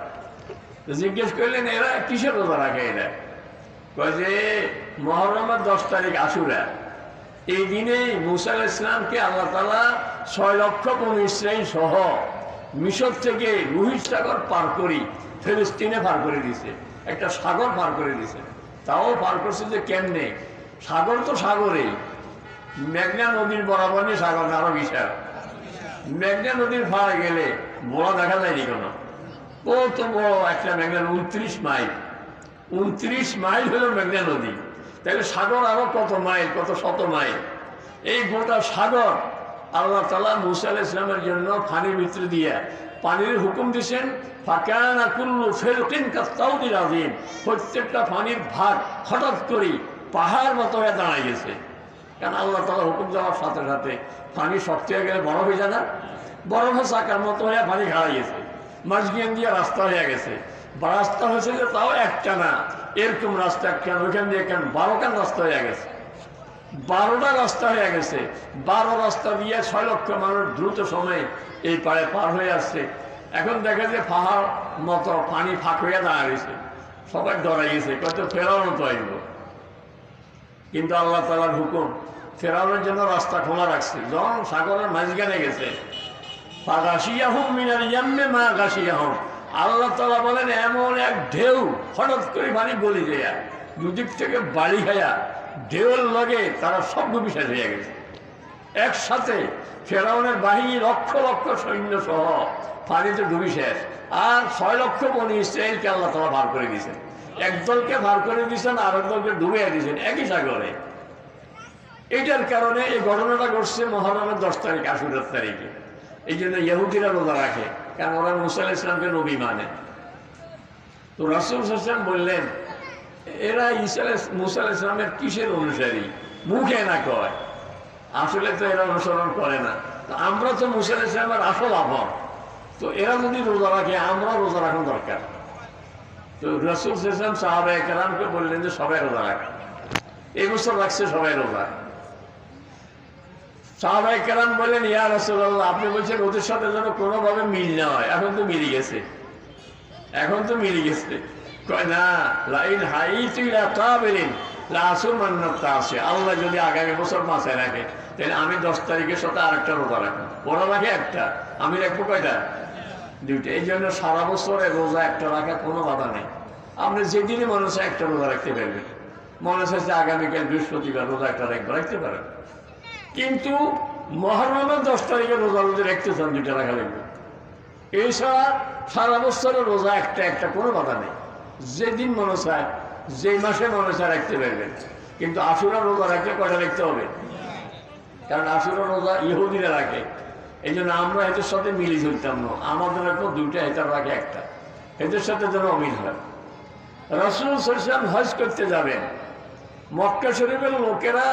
জিজ্ঞেস করলেন এরা কিসের রোজা রাখে? এরা কয় যে মুহররমের 10 তারিখ আশুরা, এই দিনে মুসা আলাইহিস সালামকে আল্লাহ তাআলা 6 লক্ষ বনী ইসরাঈল সহ মিশর থেকে লোহিত সাগর পার করি ফিলিস্তিনে পার করে দিছে। একটা সাগর পার করে দিছে। তাও পার করছে যে কেমনে? সাগর তো সাগরেই, মেঘনা নদীর বরাবর নিয়ে সাগর, আরো বিশাল। মেঘনা নদীর ফাড়ে গেলে বড় দেখা যায়নি কোনো, কত বড় একটা মেঘনা, 29 মাইল। 29 মাইল হলো মেঘনা নদী। তাহলে সাগর আরো কত মাইল, কত শত মাইল। এই গোটা সাগর আল্লাহ তাআলা মুসা আলাইহিস সালামের জন্য পানির ভিতরে দিয়ে পানির হুকুম দিয়েছেন, ফাকানা কুল্লু ফিরকিন কাত্তাউদিল আযীম। প্রত্যেকটা পানির ভাগ হঠাৎ করে পাহাড় মতো হয়ে দাঁড়ায় গেছে। কারণ আল্লাহ তাআলা হুকুম দেওয়ার সাথে সাথে পানি শক্ত হয়ে গেলে বরফ হয়ে যায় না, বরফের চাকার মতো হয়ে পানি খাড়া গেছে, মাঝখান দিয়ে রাস্তা হয়ে গেছে। রাস্তা হয়েছে যে তাও একটা না, এরকম রাস্তা একটা, ওইখান দিয়ে কেন 12খান রাস্তা হয়ে গেছে, 12টা রাস্তা হয়ে গেছে। 12 রাস্তা দিয়ে 6 লক্ষ মানুষ দ্রুত সময়ে এই পাড়ে পার হয়ে আসছে। এখন দেখা যায় পাহাড় মতো পানি ফাঁক হয়ে দাঁড়িয়েছে, সবাই ডরাইছে, কত ফেরাউন তো আইব। কিন্তু আল্লাহ তাআলার হুকুম, ফেরাউনের জন্য রাস্তা খোলা রাখছে। যখন সাগরের মাঝখানে গেছে, ফাগাশিয়াহুম মিনাল ইয়াম্মি মা গাশিয়াহুম, আল্লাহ তাআলা বলেন এমন এক ঢেউ হঠাৎ করে পানি গলি যায়, দুদিক থেকে বাড়ি খায়া ঢেউর লগে তারা সব বিশেষ হয়ে গেছে। একসাথে ফেরাউনের বাহিনী লক্ষ লক্ষ সৈন্য সহ পানিতে ডুবি শেষ। আর 6 লক্ষ বনি ইসরাইলকে আল্লাহ তাআলা ভার করে দিয়েছেন, একদলকে ভার করে দিয়েছেন আর একদলকে ডুবিয়ে দিয়েছেন একই সাগরে। এইটার কারণে এই ঘটনাটা ঘটছে মুহররমের 10 তারিখ, আশুরার তারিখে। এই জন্য ইহুদিরা রোজা রাখে, কারণ ওরা মুসা আলাইহিস সালামকে নবী মানে। তো রাসূল সাল্লাল্লাহু আলাইহি ওয়াসাল্লাম বললেন, এরা মুসা আলাইহিস সালামের কিসের অনুসারী? মুখে না কয়, আসলে তো এরা অনুসরণ করে না। তো আমরা তো মুসা আলাইহিস সালামের আসল আপন, তো এরা যদি রোজা রাখে আমরা রোজা রাখা দরকার। তো রাসূল সাল্লাল্লাহু আলাইহি ওয়াসাল্লাম সাহাবায়ে কেরামকে বললেন যে সবাই রোজা রাখে। এই বছর রাখছে সবাই রোজা। সাহাবায়ে কেরাম বললেন, ইয়া রাসূলুল্লাহ, আপনি বলছেন ওদের সাথে যেন কোনোভাবে মিল না হয়। এখন তো মিলে গেছে, এখন তো মিলে গেছে। কয় না, লাইন হাইতু ইলা কাবিরিন লা আসুমান্না তাসি, আল্লাহ যদি আগামী বছর মাসে রাখে তাহলে আমি 10 তারিখের সাথে আরেকটা রোজা রাখবো। ওরা রাখে একটা, আমি রাখবো কয়টা? 2টা। এই জন্য সারা বছরে রোজা একটা রাখা কোনো বাধা নেই। আপনি যেদিনই মনে হচ্ছে একটা রোজা রাখতে পারবেন। মনে হচ্ছে আগামীকাল বৃহস্পতিবার রোজা একটা রাখতে পারেন, কিন্তু মুহররমের 10 তারিখে রোজা যদি রাখতে চান 2টা রাখা লাগবে। এছাড়া সারা বছরের রোজা একটা কোনো বাধা নেই। যেদিন মনে চায়, যে মাসে মনে চায় রাখতে পারবেন। কিন্তু আশুরা রোজা রাখলে কয়টা রাখতে হবে? কারণ আশুরা রোজা ইহুদিরা রাখে, এই জন্য আমরা এদের সাথে মিলি চলতাম না। আমাদের রাখবো 2টা, এটার রাখে একটা, এদের সাথে যেন অমিল হয়। রাসূল সাল্লাল্লাহু আলাইহি ওয়াসাল্লাম হজ করতে যাবেন, মক্কা শরীফের লোকেরা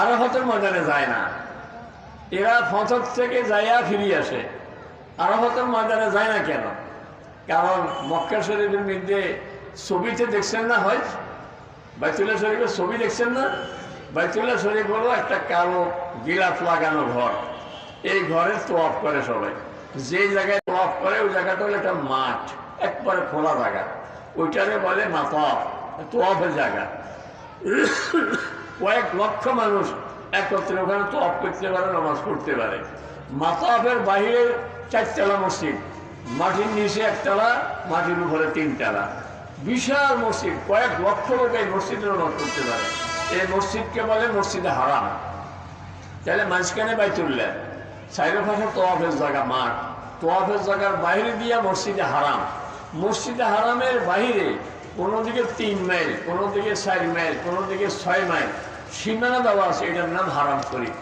আরাফাতের ময়দানে যায় না, এরা ফজর থেকে যাইয়া ফিরে আসে। আরাফাতের ময়দানে যায় না কেন? কারণ মক্কা শরীফের মধ্যে ছবিতে দেখছেন না, হয় বাইতুল্লাহ শরীফের ছবি দেখছেন না? বাইতুল্লাহ শরীফ হলো একটা কালো গিলাফ লাগানো ঘর। এই ঘরের তোয়াফ করে সবাই। যে জায়গায় তোয়াফ করে ওই জায়গাটা হলো একটা মাঠ, একবারে খোলা জায়গা, ওইটারে বলে মাতাফ, তোয়াফের জায়গা। কয়েক লক্ষ মানুষ একত্রে ওখানে তোয়াফ করতে পারে, নামাজ পড়তে পারে। মাতাফের বাহিরে 4 তলা মসজিদ, মাটির নিচে 1 তলা, মাটির উপরে 3 তলা, বিশাল মসজিদ। কয়েক লক্ষ লোক এই মসজিদে নামাজ পড়তে পারে। এই মসজিদকে বলে মসজিদে হারাম। তাহলে মাঝখানে বাইতুল্লাহ, চাইরে পাশে তোয়াফের জায়গা, মাঠ। তোয়াফের জায়গার বাইরে দিয়া মসজিদে হারাম। মসজিদে হারামের বাইরে কোনো দিকে 3 মাইল, কোনো দিকে 4 মাইল, কোনো দিকে 6 মাইল সীমানা দেওয়া আছে। এটার নাম হারাম শরীফ,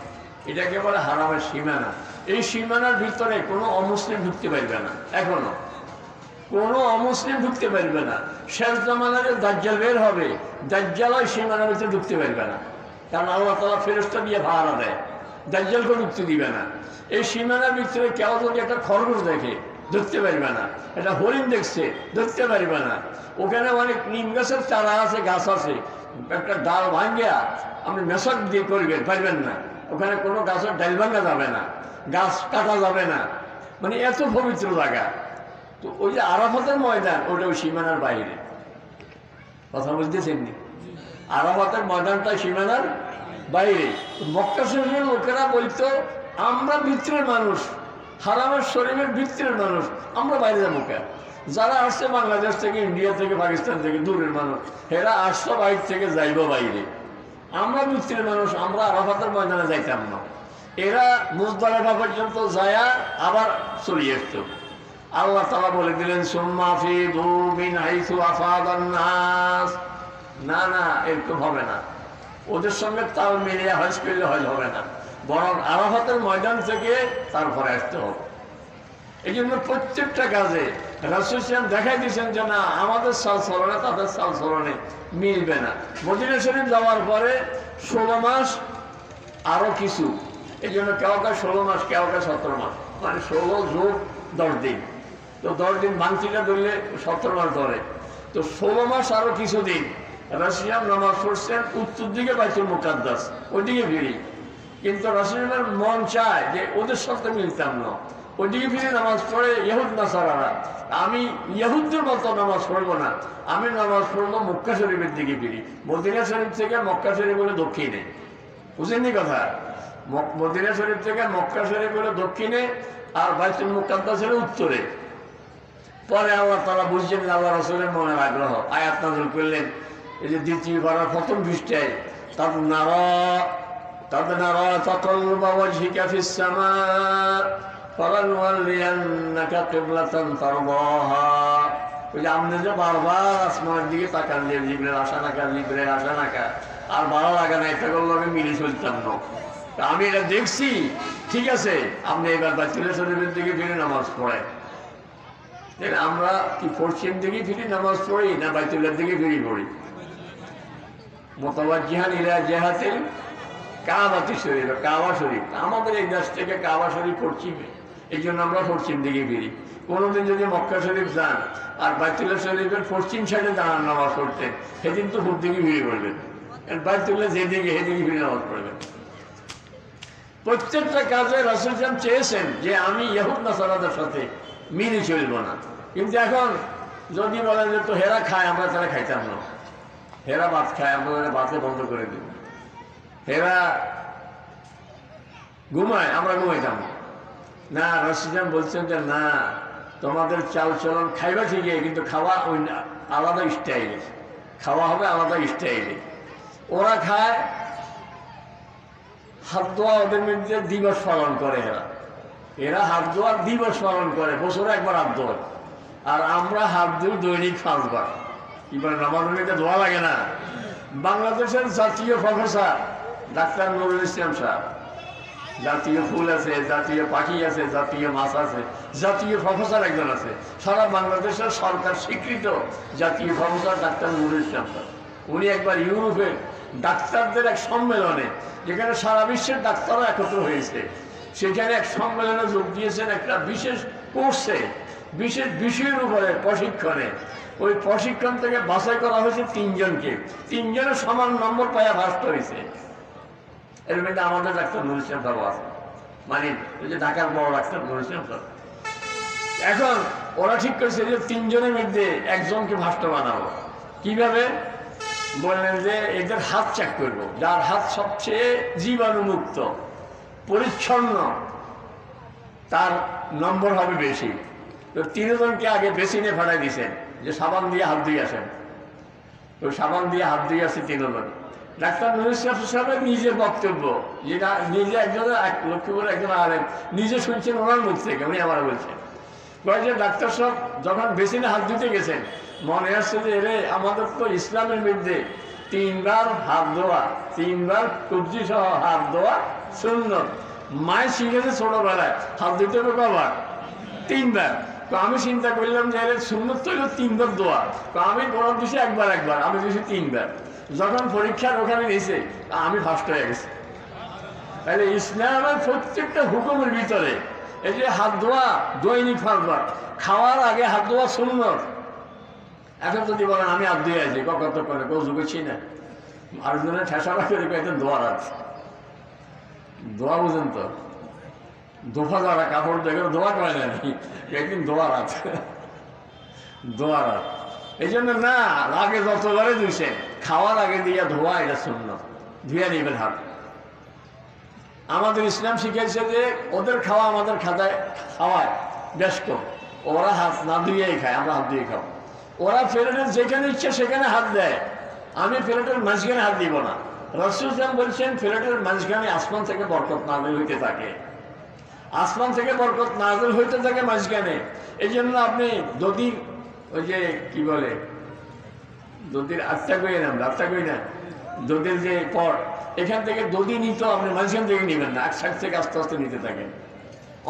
এটাকে বলে হারামের সীমানা। এই সীমানার ভিতরে কোনো অমুসলিম ঢুকতে পারবে না, এখনো কোনো অমুসলিম ঢুকতে পারবে না। শেষ জামানায় দাজ্জাল বের হবে, দাজ্জাল ওই সীমানার ভিতরে ঢুকতে পারবে না, কারণ আল্লাহ তাআলা ফেরেশতা দিয়ে ভাড়া দেয়, দাজ্জালকে ঢুকতে দিবে না। এই সীমানার ভিতরে কেউ যদি একটা খরগোশ দেখে ধরতে পারবে না, এটা হরিণ দেখছে ধরতে পারবে না। ওখানে অনেক নিম গাছের চারা আছে, গাছ আছে, একটা ডাল ভাঙ্গিয়া আপনি মেশক দিয়ে করবেন, পারবেন না। ওখানে কোনো গাছের ডাল ভাঙ্গা যাবে না, গাছ কাটা যাবে না, মানে এত পবিত্র জায়গা। তো ওই যে আরাফাতের ময়দান, ওটা ওই সীমানার বাইরে। কথা বুঝতেছেন? আরাফাতের ময়দানটা সীমানার বাইরে। মক্কা শরীফের লোকেরা বলতো, আমরা ভিতরের মানুষ, হারামের শরীফের ভিতরের মানুষ, আমরা বাইরে যাবো কেন? যারা আসছে বাংলাদেশ থেকে, ইন্ডিয়া থেকে, পাকিস্তান থেকে, দূরের মানুষ, এরা আসতো বাইরে থেকে, যাইব বাইরে। আমরা ভিতরের মানুষ, আমরা আরাফাতের ময়দানে যাইতাম না। এরা মুজদালিফা পর্যন্ত যায়া আবার চলে আসতো। আল্লাহ তাআলা বলে দিলেন, সুম্মা ফিদু মিন হাইসু আফাদান নাস। না না, এরকম হবে না। ওদের সঙ্গে তাল মিলিয়ে হজ করলে হজ হবে না, বরং আরাফাতের ময়দান থেকে তারপরে আসতে হবে। এই জন্য প্রত্যেকটা কাজে রাসূল সাল্লাল্লাহু দেখাই দিয়েছেন যে না, আমাদের সাল চলনে তাদের সাল চলনে মিলবে না। মদিনা শরীফ যাওয়ার পরে 16 মাস আরো কিছু, এই জন্য কেউ 16 মাস, কেউ 17 মাস, মানে 16 যোগ 10 দিন। তো 10 দিন ভাঙচিটা ধরলে 17 মাস ধরে। তো 16 মাস আরো কিছুদিন রাশিয়ার নামাজ পড়ছেন উত্তর দিকে বাইতুল মুকাদ্দাস, ওইদিকে ফিরি। কিন্তু রাসূলের মন চায় যে ওদের সাথে মিলতাম না, ওইদিকে ফিরে নামাজ পড়ে ইহুদ নাসারারা। আমি ইহুদদের মতো নামাজ পড়বো না, আমি নামাজ পড়বো মক্কা শরীফের দিকে ফিরি। মদিনা শরীফ থেকে মক্কা শরীফ হলো দক্ষিণে, বুঝেননি কথা? মদিনা শরীফ থেকে মক্কা শরীফ হলো দক্ষিণে, আর বাইতুল মুকাদ্দাস হলো উত্তরে। পরে আল্লাহ তাআলা বুঝছেন আল্লাহ রাসূলের মনের আগ্রহ, আয়াত নাযিল করলেন। এই যে 2য় পারার 1ম পৃষ্ঠায়, তাদনারা তাতাকাল্লুবা ওয়াজহিকা ফিস সামা ফালানুওয়াল্লিয়ান্নাকা কিবলাতান তারদাহা। ওই যে আপনি যে বারবার আসমানের দিকে তাকান যে জিবরাইল আসা নাকা, জিবরাইল আসা নাকা, আর ভালো লাগে না, এটা করলে আমি মিলে চলতাম না। আমি এটা দেখছি, ঠিক আছে, আপনি এবার বাইতুল্লাহ শরীফের দিকে ফিরে নামাজ পড়েন। আমরা কি পশ্চিম দিকে ফিরি নামাজ পড়ি না বাইতুল্লাহর দিকে ফিরি পড়ি? মুতাওয়াজ্জিহান ইলা জিহাতিল কাবাতি শরীফ, কাবা শরীফ। আমাদের এই দেশ থেকে কাবা শরীফ পশ্চিমে, এই জন্য আমরা পশ্চিম দিকে ফিরি। কোনোদিন যদি মক্কা শরীফ যান আর বাইতুল্লাহ শরীফের পশ্চিম সাইডে দাঁড়ান নামাজ পড়তেন, সেদিন তো পূর্ব দিকে ফিরে পড়বেন। বাইতুল্লাহ যেদিকে সেদিকে ফিরে নামাজ পড়বেন। প্রত্যেকটা কাজে রাসূল চেয়েছেন যে আমি ইহুদ নাসারাদের সাথে মিলে চলব না। কিন্তু এখন যদি বলেন যে তো হেরা খায়, আমরা তারা খাইতাম না। হেরা ভাত খায়, আমরা ভাতে বন্ধ করে দেব। হেরা ঘুমায়, আমরা ঘুমাইতাম না। রাসূল বলছেন যে না, তোমাদের চাল চলন খাইবা ঠিকই, কিন্তু খাওয়া ওই আলাদা স্টাইলে, খাওয়া হবে আলাদা স্টাইলে। ওরা খায় হাত ধোয়া, ওদের মধ্যে দিবস পালন করে। এরা হাত ধোয়ার দিবস পালন করে, বছরে একবার হাত ধোয়। আর আমরা হাত ধুই দৈনিক 5 বার। এবার নামাজের মধ্যে ধোয়া লাগে না। বাংলাদেশের জাতীয় প্রফেসর ডাক্তার নুরুল ইসলাম সাহেব, জাতীয় ফুল আছে, জাতীয় পাখি আছে, জাতীয় মাছ আছে, জাতীয় প্রফেসর একজন আছে, সারা বাংলাদেশের সরকার স্বীকৃত জাতীয় প্রফেসর ডাক্তার নুরুল ইসলাম সাহেব। উনি একবার ইউরোপের ডাক্তারদের এক সম্মেলনে, যেখানে সারা বিশ্বের ডাক্তাররা একত্র হয়েছে, সেখানে এক সম্মেলনে যোগ দিয়েছেন একটা বিশেষ কোর্সে, বিশেষ বিষয়ের উপরে প্রশিক্ষণে। ওই প্রশিক্ষণ থেকে বাছাই করা হয়েছে 3 জনকে। 3 জনের সমান নম্বর পাওয়া ফার্স্ট হয়েছে। এর মধ্যে আমাদের ডাক্তার নুরুল ইসলাম সাহেব আছে, মানে ওই যে ঢাকার বড় ডাক্তার নুরুল ইসলাম সাহেব। এখন ওরা ঠিক করেছে যে 3 জনের মধ্যে একজনকে ফার্স্ট বানাবো। কিভাবে? বললেন যে এদের হাত চেক করবো, যার হাত সবচেয়ে জীবাণুমুক্ত পরিচ্ছন্ন তার নম্বর হবে বেশি। তো 3 জনকে আগে বেসিনে ফাটাই দিয়েছেন যে সাবান দিয়ে হাত ধুয়ে আসেন। তো সাবান দিয়ে হাত ধুয়ে আসে 3 জন। ডাক্তার নুরুল ইসলাম সাহেবের নিজের বক্তব্য, যেটা নিজে একজন লক্ষ্মীপুর একজন আলেম নিজে শুনছেন ওনার মুখ থেকে, উনি আমার বলছেন যে ডাক্তার সাহেব যখন বেসিনে হাত ধুতে গেছেন, মনে আসছে যে এরে আমাদের তো ইসলামের মধ্যে 3 বার হাত ধোয়া, 3 বার কবজি সহ হাত ধোয়া সুন্নত। মায়ের শিখেছে ছোটবেলায় হাত ধুতে হবে কবার? 3 বার। তো আমি চিন্তা করলাম যে এর সুন্নত তো 3 বার ধোয়া। তো আমি পড়ার দিছি একবার, আমি দিছি 3 বার। যখন পরীক্ষার ওখানে নিয়েছে আমি ফার্স্ট হয়ে গেছি। তাহলে ইসলামের প্রত্যেকটা হুকুমের ভিতরে এই যে হাত ধোয়া দৈনিক 5 বার, খাওয়ার আগে হাত ধোয়া সুন্নত। এখন যদি বলেন আমি হাত ধুয়ে আছি, কত করে কৌজু করছি না, আরেকজনের ঠেসারা করে কয়েকজন দোয়া রাত, দোয়া বুঝেন তো, দোফা যারা কাপড় দেখে দোয়া করে না, একদিন দোয়া রাত, দোয়া রাত। এই জন্য না, আগে যতবারে ধুইছেন খাওয়ার আগে দিয়া ধোয়া, এটা সুন্নত, ধুয়ে নেবেন হাত। আমাদের ইসলাম শিখেছে যে ওদের খাওয়া আমাদের খাওয়ায় ব্যস্ত, ওরা হাত না ধুয়েই খায়, আমরা হাত ধুয়ে খাবো। ওরা প্লেটের যেখানে ইচ্ছা সেখানে হাত দেয়, আমি প্লেটের মাঝখানে হাত দিব না। রাসূল বলছেন প্লেটের মাঝখানে আসমান থেকে বরকত নাযিল হইতে থাকে, আসমান থেকে বরকত নাযিল হইতে থাকে মাঝখানে। এই জন্য আপনি দধির ওই যে কি বলে, দধির আত্মা কই না, দধির যে পট, এখান থেকে দধি নিত আপনি মাঝখান থেকে নেবেন না, এক সাইড থেকে আস্তে আস্তে নিতে থাকেন।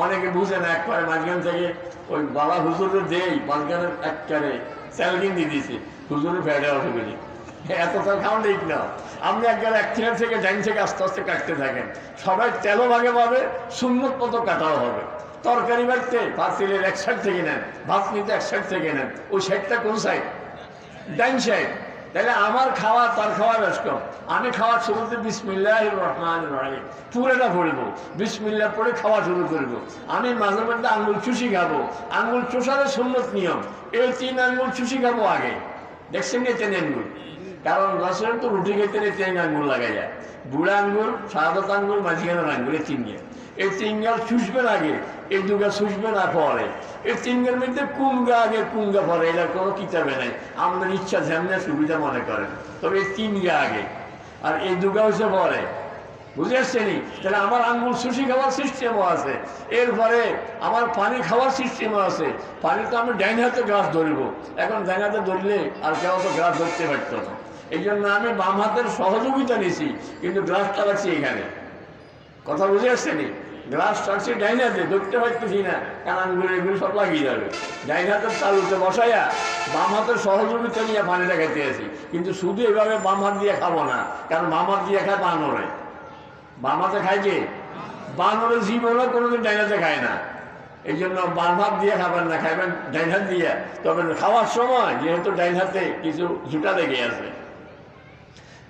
অনেকে বুঝে না, একবারে মাঝখান থেকে ওই বাবা হুজুরের দেই মাঝখানের একবারে স্যালগিন দিয়ে দিয়েছে, হুজুরের ফেডে ওঠে বলি, এতটা খাওয়ান ঠিক না। আপনি একবারে এক কিনার থেকে ডাইন থেকে আস্তে আস্তে কাটতে থাকেন। সবাই তেলও ভাগে পাবে, সুন্নত মতো কাটাও হবে। তরকারি বাড়তে পাতিলের এক সাইড থেকে নেন, ভাত নিতে এক সাইড থেকে নেন, ওই সাইডটা কোন সাইড? ডাইন সাইড। তাহলে আমার খাওয়া তার খাওয়া ব্যস্ত। আমি খাওয়া শুরুতে বিসমিল্লাহির রহমানির রহিম পুরোটা পড়বো, বিসমিল্লাহ পড়ে খাওয়া শুরু করবো। আমি মাঝে মধ্যে আঙ্গুল চুষি খাবো, আঙ্গুল চুষারের সুন্নত নিয়ম, এই 3 আঙ্গুল চুষি খাবো আগে। দেখছেন না 3 আঙ্গুল? কারণ রসের তো রুটি খেতে 3 আঙ্গুল লাগা যায়, বুড়া আঙ্গুল, সাদত আঙ্গুল, মাঝখানের আঙ্গুল, এই 3 নিয়ে এই 3 গাল চুষবেন আগে, এই 2 গা চুষবেন আর পরে। এই 3 গার মধ্যে কুঙ্গা আগে কুঙ্গা পরে, এটার কোনো কিতাবে নাই, আমাদের ইচ্ছা যেমন সুবিধা মনে করেন। তবে এই 3 গা আগে, আর এই 2 গা হচ্ছে পরে। বুঝে আসছেনি? তাহলে আমার আঙ্গুল সুশি খাওয়ার সিস্টেমও আছে, এরপরে আমার পানি খাওয়ার সিস্টেমও আছে। পানি তো আমি ডাইন হাতে গ্লাস ধরবো, এখন ডাইন হাতে ধরলে আর কেউ তো গ্লাস ধরতে পারত না। এই জন্য আমি বাম হাতের সহযোগিতা নিছি, কিন্তু গ্লাসটা রাখছি এখানে। কথা বুঝে আসছেনি? গ্লাস রাখছি ডাইন হাতে, ধরতে পারতেছি না, কারণ আঙ্গুল এগুলো সব লাগিয়ে যাবে। ডাইন হাতের তালুতে বসাইয়া বাম হাতের সহযোগিতা নিয়ে পানিটা খাইতে আছি, কিন্তু শুধু এভাবে বাম হাত দিয়ে খাবো না, কারণ বাম হাত দিয়ে খায় বানরে। বাম হাতে খায় যে বানরের জীবনও কোনোদিন ডাইন হাতে খায় না। এই জন্য বাম হাত দিয়ে খাবেন না, খাইবেন ডাইন হাত দিয়ে। তবে খাওয়ার সময় যেহেতু ডাইন হাতে কিছু জুটা লেগে আছে,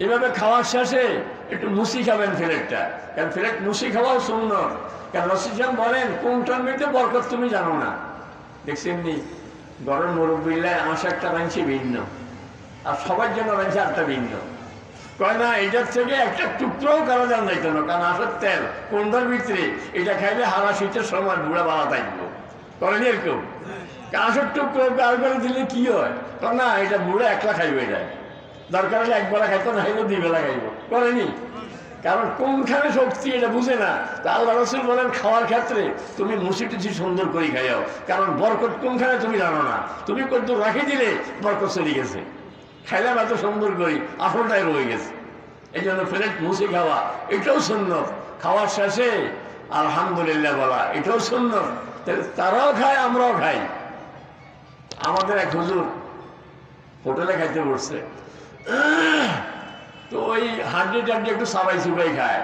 এভাবে খাওয়ার শেষে একটু মুসি খাবেন ফ্লেটটা, কারণ ফ্লেট মুসি খাওয়াও সুন্নত। কারণ রসিজাম বলেন কোনটার মধ্যে বরকত তুমি জানো না। দেখছেন নি গরম মুরব্বিল্লায় আঁশ একটা রাঁধছে ভিন্ন, আর সবার জন্য রাঁধছে একটা ভিন্ন। কয় না এটার থেকে একটা টুকরোও করা যান যাইত না, কারণ আঁশের তেল কোনটার ভিতরে এটা খাইলে হারা শীতের সময় বুড়া বাড়া থাকবো। করেন এরকম আঁশের টুকরো আর করে দিলে কি হয়? কারণ না এটা বুড়া একলা খাইবে, এটা দরকার হলে একবেলা খাইতো না খাইলেও 2 বেলা খাইব। করেনি? কারণ কোনখানে শক্তি এটা বুঝে না। তা আল্লাহ রাসূল বলেন খাওয়ার ক্ষেত্রে তুমি মুসি টুসি সুন্দর করে খাইও, কারণ বরকত কোনখানে তুমি জানো না। তুমি কত রাখি দিলে বরকত চলে গেছে, খাইলাম এত সুন্দর করি আসলটাই রয়ে গেছে। এই জন্য প্লেট মুসি খাওয়া এটাও সুন্নত। খাওয়ার শেষে আলহামদুলিল্লাহ বলা এটাও সুন্নত। তারাও খায়, আমরাও খাই। আমাদের এক হুজুর হোটেলে খাইতে বসছে, তো ওই হাড্ডি টাড্ডি একটু সাবাই সুবাই খায়।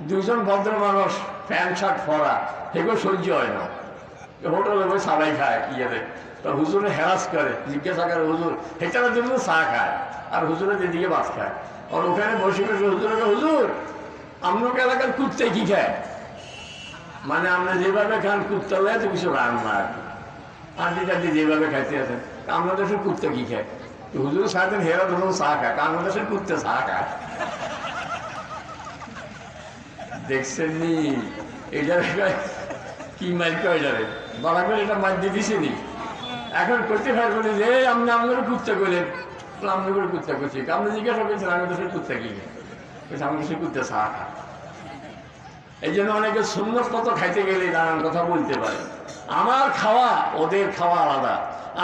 2 জন ভদ্র মানুষ প্যান্ট শার্ট পরা, সেগুলো সহ্য হয় না, হোটেলে ওই সাবাই খায় ইয়েতে। তো হুজুরে হেরাস করে, জিজ্ঞাসা করে হুজুর হেটার জন্য চা খায়, আর হুজুরের যেদিকে ভাত খায়। আর ওখানে বসে বসে হুজুরকে হুজুর আপনাকে এলাকার কুত্তে কি খায়? মানে আমরা যেভাবে খান কুত্তা হয়ে তো কিছু রান না আর কি, হাড্ডি টাড্ডি যেভাবে খাইতে আছেন। আমাদের দেশের কুত্তা কি খায়? হুজুর সারাদিন হেরা ধরুন চা খায়, আমাদের দেশের কুত্তে চা খায়। দেখছেন নি এটা কি মাইল কয় যাবে বলা করে, এটা মাইল দিয়ে দিছে নি। এখন করতে পারবো না যে আপনি আমাদের কুত্তা করলেন, আপনি করে কুত্তা করছি, আপনি জিজ্ঞাসা করছেন আমাদের দেশের কুত্তা কি খায়? আমাদের দেশের কুত্তে চা খায়। এই জন্য অনেকে সুন্নত কত খাইতে গেলে নানান কথা বলতে পারে। আমার খাওয়া ওদের খাওয়া আলাদা,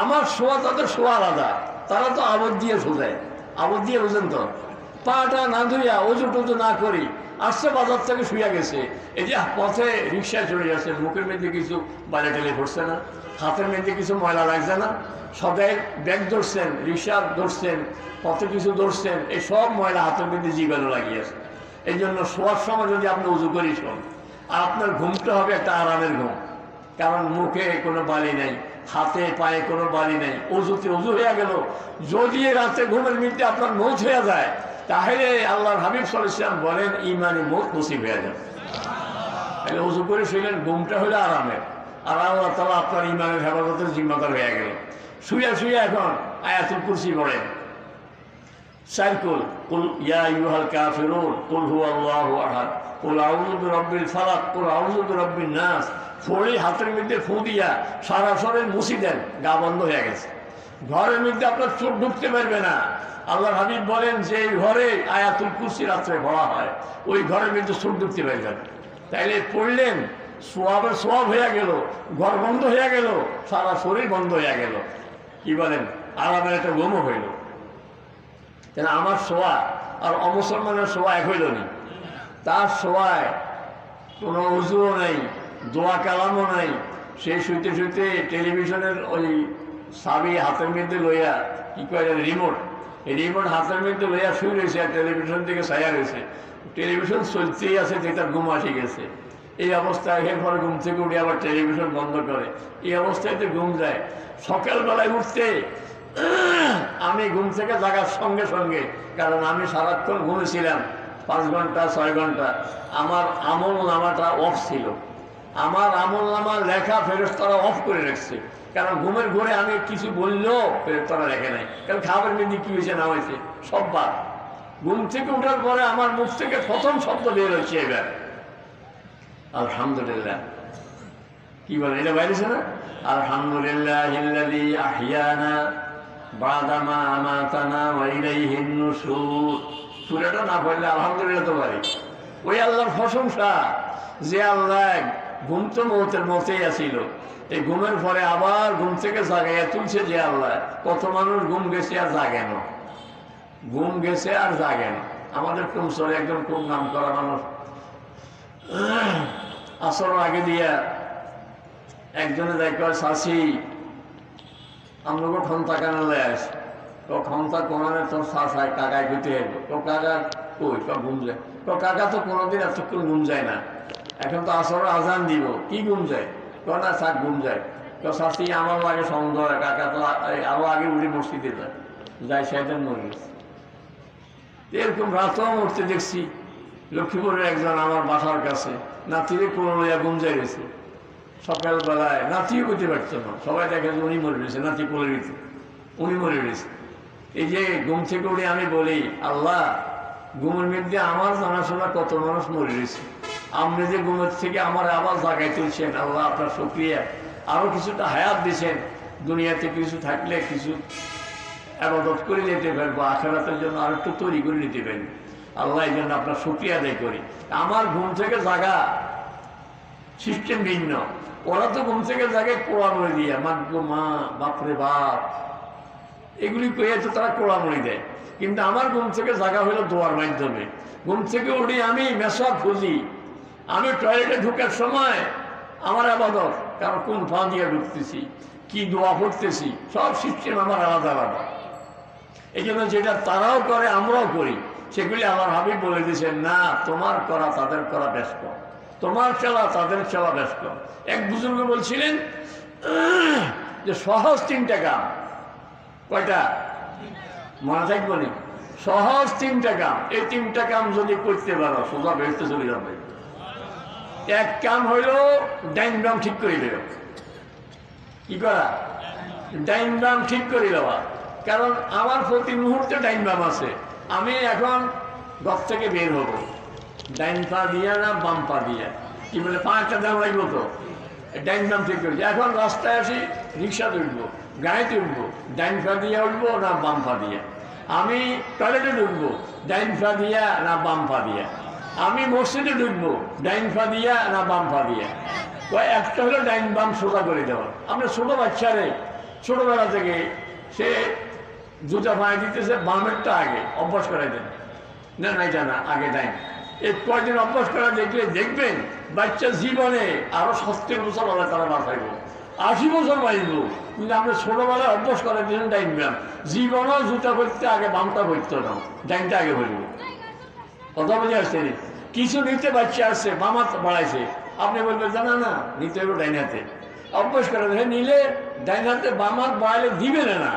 আমার শোয়া তাদের শোয়া আলাদা। তারা তো আবদ দিয়ে শোজায়, আবদ দিয়ে বুঝেন তো, পাটা না ধুইয়া ওজু টোজু না করি আসছে বাজার থেকে শুয়ে গেছে। এই যে পথে রিক্সায় চলে যাচ্ছে, মুখের মধ্যে কিছু বাইরে টেলে পড়ছে না, হাতের মধ্যে কিছু ময়লা লাগছে না, সবাই ব্যাগ ধরছেন, রিক্সা ধরছেন, পথে কিছু ধরছেন, এই সব ময়লা হাতের মধ্যে জীবাণু লাগিয়েছে। এই জন্য শোয়ার সময় যদি আপনি উজু করি শোন, আর আপনার ঘুমটা হবে একটা আরামের ঘুম, কারণ মুখে কোনো বালি নেই, হাতে পায়ে কোনো বালি নেই, অজুতে অজু হয়ে গেল। যদি রাতে ঘুমের মধ্যে আপনার মৌত হয়ে যায়, তাহলে আল্লাহর হাবিব সাল্লাল্লাহু আলাইহি ওয়াসাল্লাম বলেন ইমানি মৌত নসিব হয়ে যাবে। তাহলে অজু করে শুইলেন, ঘুমটা হলে আরামের, আর আল্লাহ তাআলা আপনার ইমানের হেফাজতের জিম্মাদার হয়ে গেল। শুয়ে শুয়ে এখন আয়াতুল কুরসি পড়েন, সাইকুল কুল ইয়া আইয়ুহাল কাফিরুন কুল হুয়াল্লাহু আহাদ কুল আউযু বিরাব্বিল ফালাক কুল আউযু বিরাব্বিন নাস পড়ে হাতের মধ্যে ফু দিয়া সারা শরীর মুছি দেন, গা বন্ধ হয়ে গেছে। ঘরের মধ্যে আপনার চোখ ঢুকতে পারবে না। আল্লাহর হাবিব বলেন যে ঘরে আয়াতুল কুরসি রাত্রে পড়া হয়, ওই ঘরের মধ্যে চোখ ঢুকতে পারবে না। তাইলে পড়লেন, সোয়াবের সোয়াব হয়ে গেল, ঘর বন্ধ হয়ে গেল, সারা শরীর বন্ধ হয়ে গেল। কি বলেন? আরামের একটা ঘুমও হইল। কেন আমার শোয়া আর অমুসলমানের শোয়া এক হইল নি। তার শোয়ায় কোনো উজুও নেই, দোয়া কালামও নাই। সে শুইতে শুইতে টেলিভিশনের ওই চাবি হাতের মধ্যে লইয়া, কি করে রিমোট, এই রিমোট হাতের মধ্যে লইয়া শুয়ে রয়েছে, আর টেলিভিশন থেকে ছায়া রয়েছে। টেলিভিশন চলতেই আছে, তার ঘুম আসে গেছে। এই অবস্থায় এরপরে ঘুম থেকে উঠে আবার টেলিভিশন বন্ধ করে, এই অবস্থায় তো ঘুম যায়। সকালবেলায় উঠতে আমি ঘুম থেকে জাগার সঙ্গে সঙ্গে, কারণ আমি সারাক্ষণ ঘুমেছিলাম 5 ঘন্টা 6 ঘন্টা, আমার আমল নামাটা অফ ছিল। আমার আমল নামা লেখা ফেরেশতারা অফ করে রাখছে, কারণ ঘুমের ঘরে আমি কিছু বললেও ফেরেশতারা লেখে নাই, কারণ খাবার মেয়েদি কি হয়েছে না হয়েছে সব বাদ। ঘুম থেকে উঠার পরে আমার মুখ থেকে প্রথম শব্দ বের হয়েছে এবার আলহামদুলিল্লাহ। কি বলে এটা বাইরেছে না? আলহামদুলিল্লাহিল্লাযী আহইয়ানা বা'দা মা আমাতানা ওয়া ইলাইহিন নুশুর। সূরাটা না পড়লে আলহামদুলিল্লাহ তো পারি, ওই আল্লাহর প্রশংসা যে আল্লাহ ঘুম তো মতের মতেই আসিল, এই ঘুমের পরে আবার ঘুম থেকে জাগাইয়া তুলছে যে আল্লাহ। কত মানুষ ঘুম গেছে আর জাগে না, ঘুম গেছে আর জাগে না। আমাদের কুমসরে একজন খুব নাম করা মানুষ আসর আগে দিয়া একজনে দেখ শাসি আমাকে ক্ষমতা কেন লে আস, তো ক্ষমতা কোনানে তোর শাসায় কাকায় খেতে হবে, তো কাকা কই ঘুম যায়, তো কাকা তো কোনোদিন এতক্ষণ ঘুম যায় না, এখন তো আসর আজান দিব কি ঘুম যায়, না থাক ঘুম যায়। তো শাসি আমার লাগে সন্দেহ হয়, কাকা তো আরো আগে উঠে মসজিদে যায় সেদিন মরে গেছে। এরকম রাতও মরতে দেখছি। লক্ষ্মীপুরের একজন আমার বাসার কাছে নাতিরে কোনো লইয়া ঘুম যায় গেছে, সকালবেলায় নাতিও করতে পারতো না, সবাই দেখে যে উনি মরে রয়েছে, নাতি কোলে রয়েছে, উনি মরে রয়েছে। এই যে ঘুম থেকে উঠে আমি বলি আল্লাহ ঘুমের মধ্যে আমার জানাশোনা কত মানুষ মরে রয়েছে, আপনি যে ঘুমের থেকে আমার আবার জাগাই তুলছেন, আল্লাহ আপনার শুকরিয়া। আরো কিছুটা হায়াত দিয়েছেন, দুনিয়াতে কিছু থাকলে কিছু ইবাদত করে যেতে পারবো, আখিরাতের জন্য আর একটু তৈরি করে নিতে পারবো। আল্লাহ এই জন্য আপনার শুকরিয়া আদায় করি। আমার ঘুম থেকে জাগা সিস্টেম ভিন্ন, ওরা তো ঘুম থেকে জাগে কোড়ামড়ি দিয়া, মাগো মা বাপরে বাপ এগুলি কয়ে তো তারা কোড়ামড়ি দেয়। কিন্তু আমার ঘুম থেকে জাগা হলো দোয়ার মাধ্যমে। ঘুম থেকে উঠি আমি মেসওয়াক খুঁজি, আমি টয়লেটে ঢুকার সময় আমার আবাদত, কারণ কোন পা দিয়ে ঢুকতেছি, কি দোয়া পড়তেছি, সব সিস্টেম আমার আলাদা আলাদা। এই জন্য যেটা তারাও করে আমরাও করি, সেগুলি আমার হাবিব বলে দিয়েছেন, না তোমার করা তাদের করা ব্যস্ত, তোমার চলা তাদের চলা ব্যস্ত। এক বুজুর্গ বলছিলেন যে সহজ 3টা কাম, কয়টা মনে থাকবো নি, সহজ 3টা কাম, এই 3টা কাম যদি করতে পারো সোজা বেরোতে চলে যাবে। এক কাম হইল ডাইন বাম ঠিক করে দেওয়া। কি করা? ডাইন বাম ঠিক করে দেওয়া। কারণ আমার প্রতি মুহূর্তে ডাইন বাম আছে, আমি এখন ঘর থেকে বের হবো ডাইন পা দিয়া না বাম পা দিয়া, কি বলে 5টা দাম লাগবো, তো ডাইন বাম ঠিক করেছি। এখন রাস্তায় আসি রিক্সাতে উঠবো, গাড়িতে উঠবো, ডাইন পা দিয়া উঠবো না বাম পা দিয়া, আমি টয়লেটে ঢুকবো ডাইন পা দিয়া না বাম পা দিয়া, আমি মসজিদে ঢুকবো ডাইন পা দিয়া না বাম পা দিয়া। একটা হলো ডাইন বাম সোজা করে দেওয়া। আমরা ছোট বাচ্চারে ছোটবেলা থেকে সে জুতা পায়ে দিতেছে বামেরটা আগে অভ্যাস করাই দেন, না না এটা না আগে ডাইন। এই কয়েকদিন অভ্যাস করা দেখলে দেখবেন বাচ্চা জীবনে আরো 70 বছর হলে তারা বাঁচাইব, 80 বছর বাঁচব। কিন্তু আমরা ছোটবেলায় অভ্যাস করাই দিলেন ডাইন ব্যায়াম, জীবনও জুতা করতে আগে বামটা করতে না, ডাইনটা আগে করব। কথা বুঝে আসছে, কিছু নিতে বাচ্চা আসছে বামা বাড়াইছে, আপনি বলবেন জানা না নিতে হলো ডাইন হাতে, অভ্যাস করে নিলে ডাইন হাতে বাম হাত বাড়াইলে দিবেন না,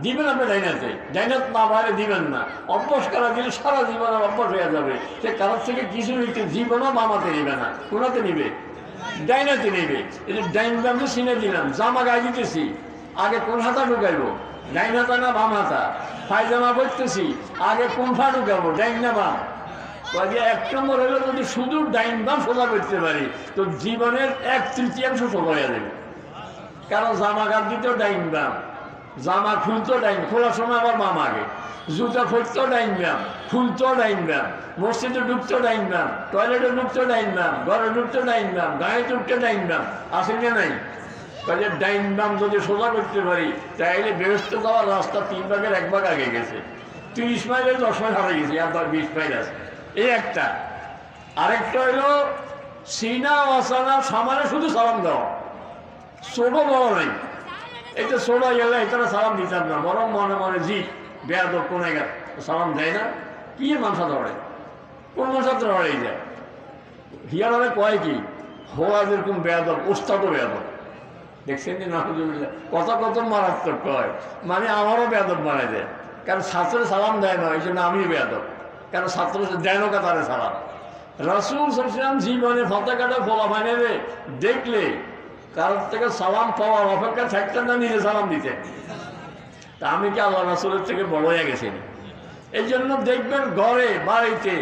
দিবেন আপনি ডাইন হাতে, ডাইন হাত না বাড়াইলে দিবেন না। অভ্যাস করা দিলে সারা জীবন অভ্যাস হয়ে যাবে, সে কারোর থেকে কিছু নিতে জীবনও বাম হাতে নিবে না, কোনাতে নিবে, ডাইন হাতে নিবে। এই যে ডাইন বামে চিনে দিলাম, জামা গায়ে দিতেছি আগে কোন হাতা ঢুকাইবো, ডাইন হাতা না বাম হাতা, পায়জামা করতেছি আগে কোন ফা ঢুকাবো, ডাইন না বাম। 1 নম্বর হলো যদি শুধু ডাইন বাম সোজা করতে পারি তো জীবনের 1/3 সোজা হয়ে যাবে। কারণ জামা গাছ দিতেও ডাইন বাম, জামা খুলতো ডাইন, খোলার সময় আবার বাম আগে, জুতা ফুটতো ডাইন বাম, খুলতো ডাইন বাম, মসজিদে ঢুকতো ডাইন বাম, টয়লেটে ঢুকতো ডাইন বাম, ঘরে ঢুকতো ডাইন বাম, গায়ে ঢুকতো ডাইন বাম, আসেন না নাই? কাজে ডাইন বাম যদি সোজা করতে পারি তাইলে বেরোতে যাওয়ার রাস্তা 3 ভাগের 1 ভাগ আগে গেছে, 30 মাইলের 10 মাইল হারিয়ে গেছে, আর 20 মাইল আছে। এই একটা। আরেকটা হইল সিনা অসানা সামানে শুধু সালাম দেওয়া, ছোট বড় নাই। এই যে ছোট গেলে এটারা সালাম দিতাম না, বরং মনে মনে জি বেয়াদ কোন সালাম দেয় না, কি মানসা ধরে, কোন মানসা ধরে যায় হিয়ারে কয় কি হওয়া যেরকম বেয়াদব ওস্তাদও বেয়াদব, দেখছেন যে না কথা কত মারাত্মক কয়, মানে আমারও বেয়াদব বানাই দেয়। কারণ ছাত্রের সালাম দেয় না, এই জন্য আমিও বেয়াদব, কারণ ছাত্র দেয় না তারে সালাম। রাসূল সাল্লাল্লাহু জীবনে ফতাকাটা ফলা ফাইনে দেখলে কারোর থেকে সালাম পাওয়ার অপেক্ষা থাকতেন না, নিজে সালাম দিতেন। তা আমি কি আল্লাহ রাসূলের থেকে বড় হয়ে গেছি? এই জন্য দেখবেন ঘরে বাড়িতে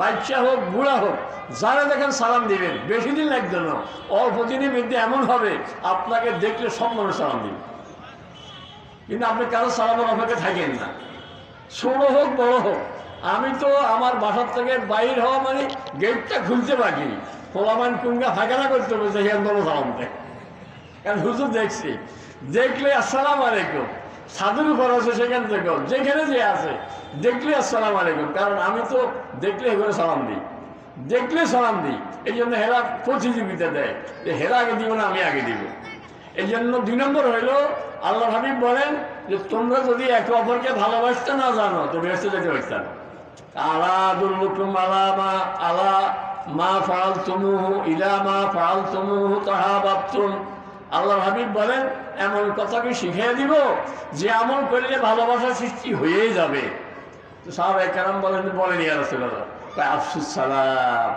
বাচ্চা হোক বুড়া হোক যারা দেখেন সালাম দিবেন, বেশি দিন লাগবে না, অল্প দিনের মধ্যে এমন হবে আপনাকে দেখলে সব মানুষ সালাম দিবে, কিন্তু আপনি কারো সালামের অপেক্ষা থাকেন না। ছোট হোক বড় হোক, আমি তো আমার বাসার থেকে বাইর হওয়া মানে গেটটা খুলতে বাকি পোলামান কুঙ্গা ফাঁকানা করতে বলছে সেখান বলো সালাম দেয়। কারণ হুজুর দেখছি, দেখলে আসসালাম আলাইকুম, ছাদের উপর আছে সেখান থেকেও যেখানে যে আছে দেখলে আসসালাম আলাইকুম। কারণ আমি তো দেখলে এগুলো সালাম দিই, দেখলে সালাম দিই। এই জন্য হেরা প্রতিযোগিতা দেয় যে হেরা আগে দিব না আমি আগে দিব। এই জন্য 2 নম্বর হইল আল্লাহ হাবিব বলেন যে তোমরা যদি একে অপরকে ভালোবাসতে না জানো তো বেহেশতে যেতে পারতাম। আলা দুল্লুকুম আলা মা ফাআলতুমুহু ইলা মা ফাআলতুমুহু তাহাবাবতুম। আল্লাহ হাবিব বলেন এমন কথাকে শিখিয়ে দিব যে আমল করলে ভালোবাসা সৃষ্টি হয়েই যাবে। তো সাহাবায়ে কেরাম বলেন ইয়া রাসূলুল্লাহ, আফসুস সালাম,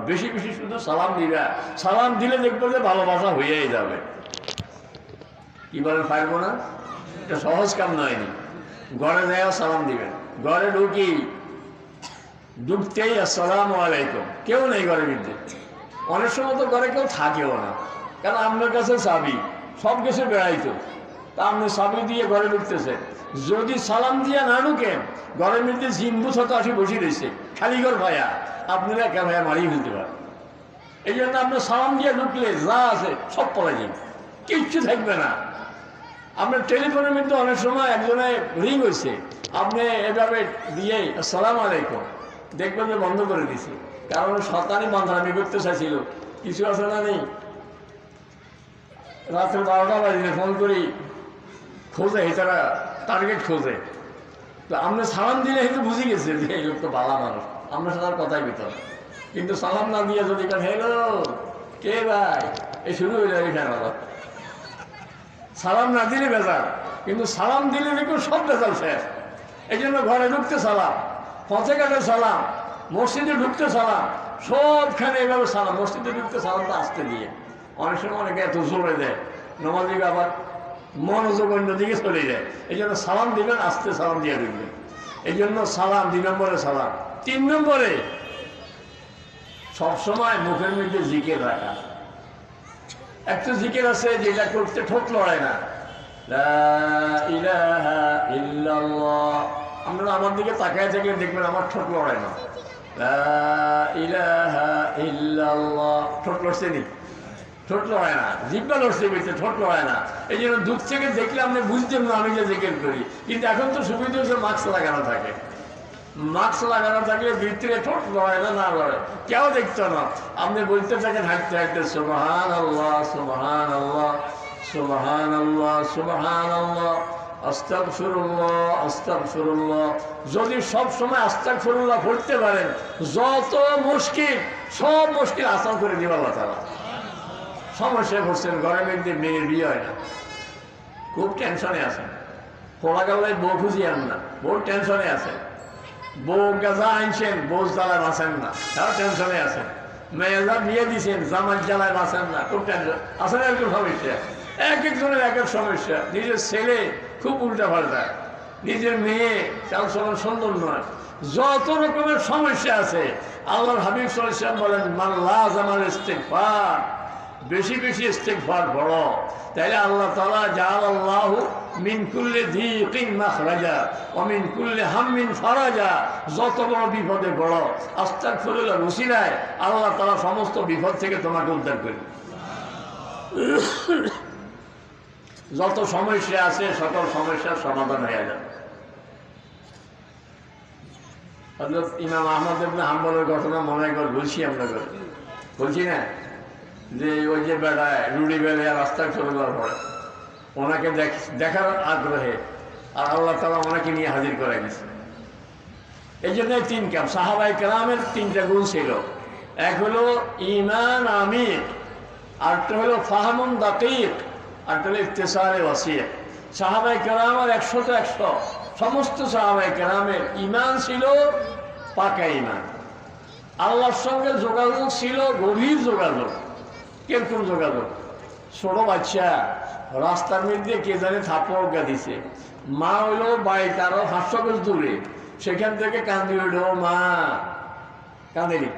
বেশি বেশি শুধু সালাম দিবা, সালাম দিলে দেখবো যে ভালোবাসা হয়েই যাবে। কি বলেন পারবো না? এটা সহজ কাম নয়নি। ঘরে যাইয়া সালাম দিবেন, ঘরে ঢুকতেই আসসালামু আলাইকুম, কেউ নেই ঘরের মধ্যে। অনেক সময় তো ঘরে কেউ থাকেও না, কারণ আপনার কাছে চাবি, সব কিছু বেড়াইতো, তা আপনি চাবি দিয়ে ঘরে ঢুকতেছে। যদি সালাম দিয়ে না ঢুকেন ঘরের মধ্যে জিম্বুত হতো আসি বসে রয়েছে খালি ঘর ভাইয়া, আপনারা একা ভাইয়া মারিয়ে ফেলতে পারেন। এই জন্য আপনার সালাম দিয়ে ঢুকলে যা আছে সব পড়ে যাবে, কিচ্ছু থাকবে না। আপনার টেলিফোনের মধ্যে অনেক সময় একজনে রিং হয়েছে, আপনি এভাবে দিয়ে আসসালামু আলাইকুম দেখবেন যে বন্ধ করে দিছে, কারণ শয়তানি বান্ধামি করতে চাইছিল। কিছু আছে না নেই, রাত্রে 12টা বাজে ফোন করি খোঁজে, তারা টার্গেট খোঁজে। তো আপনি সালাম দিলে হয়তো বুঝে গেছে যে এই লোক তো ভালো মানুষ, আপনার সাথে আর কথাই ভিতর। কিন্তু সালাম না দিয়ে যদি হ্যালো কে ভাই এই শুরু হয়ে যাবে ফেরা, সালাম না দিলে বেজার, কিন্তু সালাম দিলে দেখুন সব বেজাল শেষ। এই জন্য ঘরে ঢুকতে সালাম, পথে ঘাটে সালাম, মসজিদে ঢুকতে সালাম, সবখানে এভাবে সালাম। মসজিদে ঢুকতে সালামটা আসতে দিয়ে, অনেক সময় অনেকে এত জোরে দেয়, নমাজি আবার মনোযোগ অন্যদিকে চলে যায়। এই জন্য সালাম দিবেন, আসতে সালাম দিয়ে ঢুকবেন। এই জন্য সালাম 2 নম্বরে সালাম। 3 নম্বরে সবসময় মুখের মধ্যে জিকির রাখা। একটা জিকির আছে যেটা করতে ঠোঁট লড়ায় না, লা ইলাহা ইল্লাল্লাহ। আপনারা আমার দিকে তাকায় থাকলে দেখবেন আমার ঠোঁট লড়ায় না, লা ইলাহা ইল্লাল্লাহ। ঠোঁট লড়ছে নি? ঠোঁট লড়ায় না, জিহ্বা লড়ছে বলছে, ঠোঁট লড়ায় না। এই জন্য দূর থেকে দেখলে আপনি বুঝতেন না আমি যে জিকির করি। কিন্তু এখন তো সুবিধা হচ্ছে মাস্ক লাগানো থাকে, মাস্ক লাগানো থাকলে ভিতরে ঠোঁট লড়ায় না, না লড়ে, কেউ দেখতো না। আপনি বলতে থাকেন হাঁটতে হাঁটতে সুবহানাল্লাহ সুবহানাল্লাহ সুবহানাল্লাহ সুবহানাল্লাহ আস্তাগফিরুল্লাহ আস্তাগফিরুল্লাহ। যদি সব সময় আস্তাগফিরুল্লাহ পড়তে পারেন, যত মুশকিল সব মুশকিল আসান করে দিবা আল্লাহ তাআলা। সমস্যায় পড়ছেন, ঘরের মধ্যে মেয়ের বিয়ে হয় না, খুব টেনশনে আছেন, পোলাগালায় বউ খুঁজিয়ান না, বহু টেনশনে আছেন। বউ গাজা আনছেন, বউ জ্বালায় বাঁচেন না, তাও টেনশনে আছেন। মেয়েরা বিয়ে দিচ্ছেন, জামাই জ্বালায় বাঁচেন না, খুব টেনশন আছেন। এরকম সমস্যা, এক একজনের এক এক সমস্যা। নিজের ছেলে খুব উল্টা পাল্টা, নিজের মেয়ে চাল চলন সুন্দর নয়, যত রকমের সমস্যা আছে। আল্লাহর হাবিব সাল্লাল্লাহু আলাইহি ওয়াসাল্লাম বলেন মান লাযামাল ইস্তিগফার, বেশি বেশি ইস্তিগফার পড়ো, তাইলে আল্লাহ তাআলা জাআলাল্লাহু মিন কুল্লি যিকিন মাখরাজা ওয়া মিন কুল্লি হাম্মিন ফারাজা। যত বড় বিপদে পড়ো আস্তাগফিরুল্লাহ ওসিলায় আল্লাহ তাআলা সমস্ত বিপদ থেকে তোমাকে উদ্ধার করবে। যত সমস্যা আছে সকল সমস্যার সমাধান হয়ে যাবে। হযরত ইমাম আহমদ ইবনে হাম্বলের ঘটনা মনে করে বলছি, আমরা বলছি না যে ওই যে বেড়ায় রুড়ি বেড়ে রাস্তায় চলে যাওয়ার পরে ওনাকে দেখার আগ্রহে আর আল্লাহ তাআলা ওনাকে নিয়ে হাজির করে গেছে। এই জন্য 3 কাম সাহাবায়ে কেরামের 3টা গুণ ছিল। এক হলো ঈমান আমিক, আরেকটা হলো ফাহমুন দাকিক, আরেকটা হলো ইত্তিসালে ওয়াসিয়া। সাহাবায়ে কেরামের 100 100, সমস্ত সাহাবায়ে কেরামের ঈমান ছিল পাকা ঈমান, আল্লাহর সঙ্গে যোগাযোগ ছিল গভীর যোগাযোগ। কিরকম যোগাযোগ? ছোট বাচ্চা রাস্তার মধ্যে কে জানে থাপ্পড় দিছে, মা হইলো বাড়িতে আরো 500 গজ দূরে, সেখান থেকে কান্দি উঠো মা কাঁদেনি।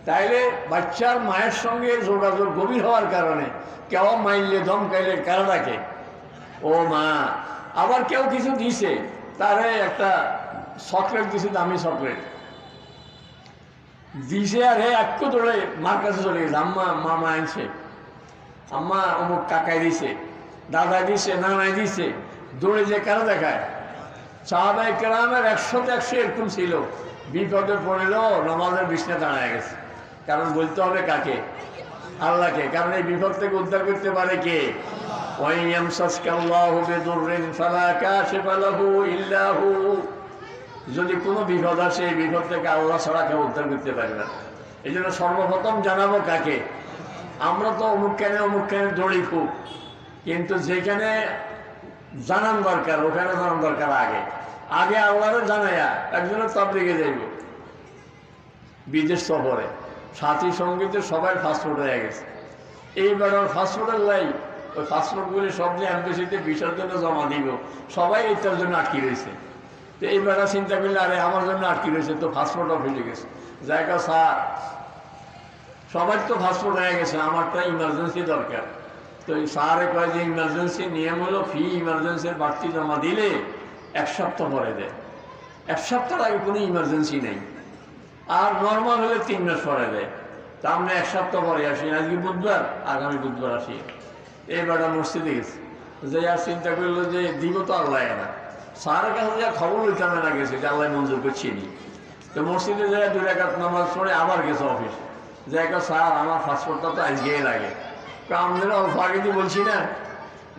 তাইলে বাচ্চার মায়ের সঙ্গে যোগাযোগ গভীর হওয়ার কারণে কেউ মাইলে ধমকাইলে কারা ডাকে ও মা। আবার কেউ কিছু দিছে, তারে একটা চকলেট দিছে, দামি চকলেট, দিছে আর হে একটু দৌড়ে মার কাছে চলে গেছে, আম্মা মামা আনছে, আম্মা অমুক কাকাই দিছে, দাদাই দিছে, নানাই দিছে, দৌড়ে যে কেন দেখায়। সাহাবায়ে কেরামের 100-100 এরকম ছিল, বিপদে পড়ল নামাজের বিছানায় দাঁড়ায় গেছে। কারণ বলতে হবে কাকে? আল্লাহকে। কারণ এই বিপদ থেকে উদ্ধার করতে পারে কে? ওয়াইন ইয়ামসাসকাল্লাহু বিদুররিন ফালা কাশিফা লাহু ইল্লা হু। যদি কোনো বিপদ আসে এই বিপদ থেকে আল্লাহ ছাড়া কেউ উদ্ধার করতে পারে না। এই জন্য সর্বপ্রথম জানাবো কাকে? আমরা তো অমুক কেন দড়ি খুব, কিন্তু যেখানে জানান দরকার ওখানে জানান দরকার আগে আগে আল্লাহরে জানাইয়া একজনের তাবলীগে যাইব বিদেশ সফরে, সাথী সঙ্গীতে সবাই ফাস্টফুড হয়ে গেছে। এইবার ওর ফাস্টফুডের লাই ওই ফাস্টফুডগুলি সব যে এমবেসিতে ভিসার জন্য জমা দিব, সবাই এইটার জন্য আটকে রয়েছে। তো এইবার চিন্তা করলে আরে আমার জন্য আটকে রয়েছে, তো ফাস্টফুডও ফেলে গেছে জায়গা স্যার, সবাই তো ফাস্টফুড হয়ে গেছে, আমারটা ইমার্জেন্সি দরকার। তো এই স্যারে কয় যে ইমার্জেন্সি নিয়ম হলো ফি ইমার্জেন্সির বাড়তি জমা দিলে 1 সপ্তাহ পরে দেয়, 1 সপ্তাহ আগে কোনো ইমার্জেন্সি নেই, আর নর্মাল হলে 3 মাস পরে দেয়। তা আমরা 1 সপ্তাহ পরে আসি, আজকে বুধবার, আগামী বুধবার আসি। এইবারটা মসজিদে গেছে, যে আর চিন্তা করলো যে দিব তো আল্লাহ না, স্যারের কাছে যা খবর লইতে না গেছে যে আল্লাহ মঞ্জুর করছি নি। তো মসজিদে যায় 2 রাকাত নামাজ পড়ে আবার গেছে অফিস, যে স্যার আমার পাসপোর্টটা তো আজকেই লাগে। আমরা অল্প আগে দিয়ে বলছি না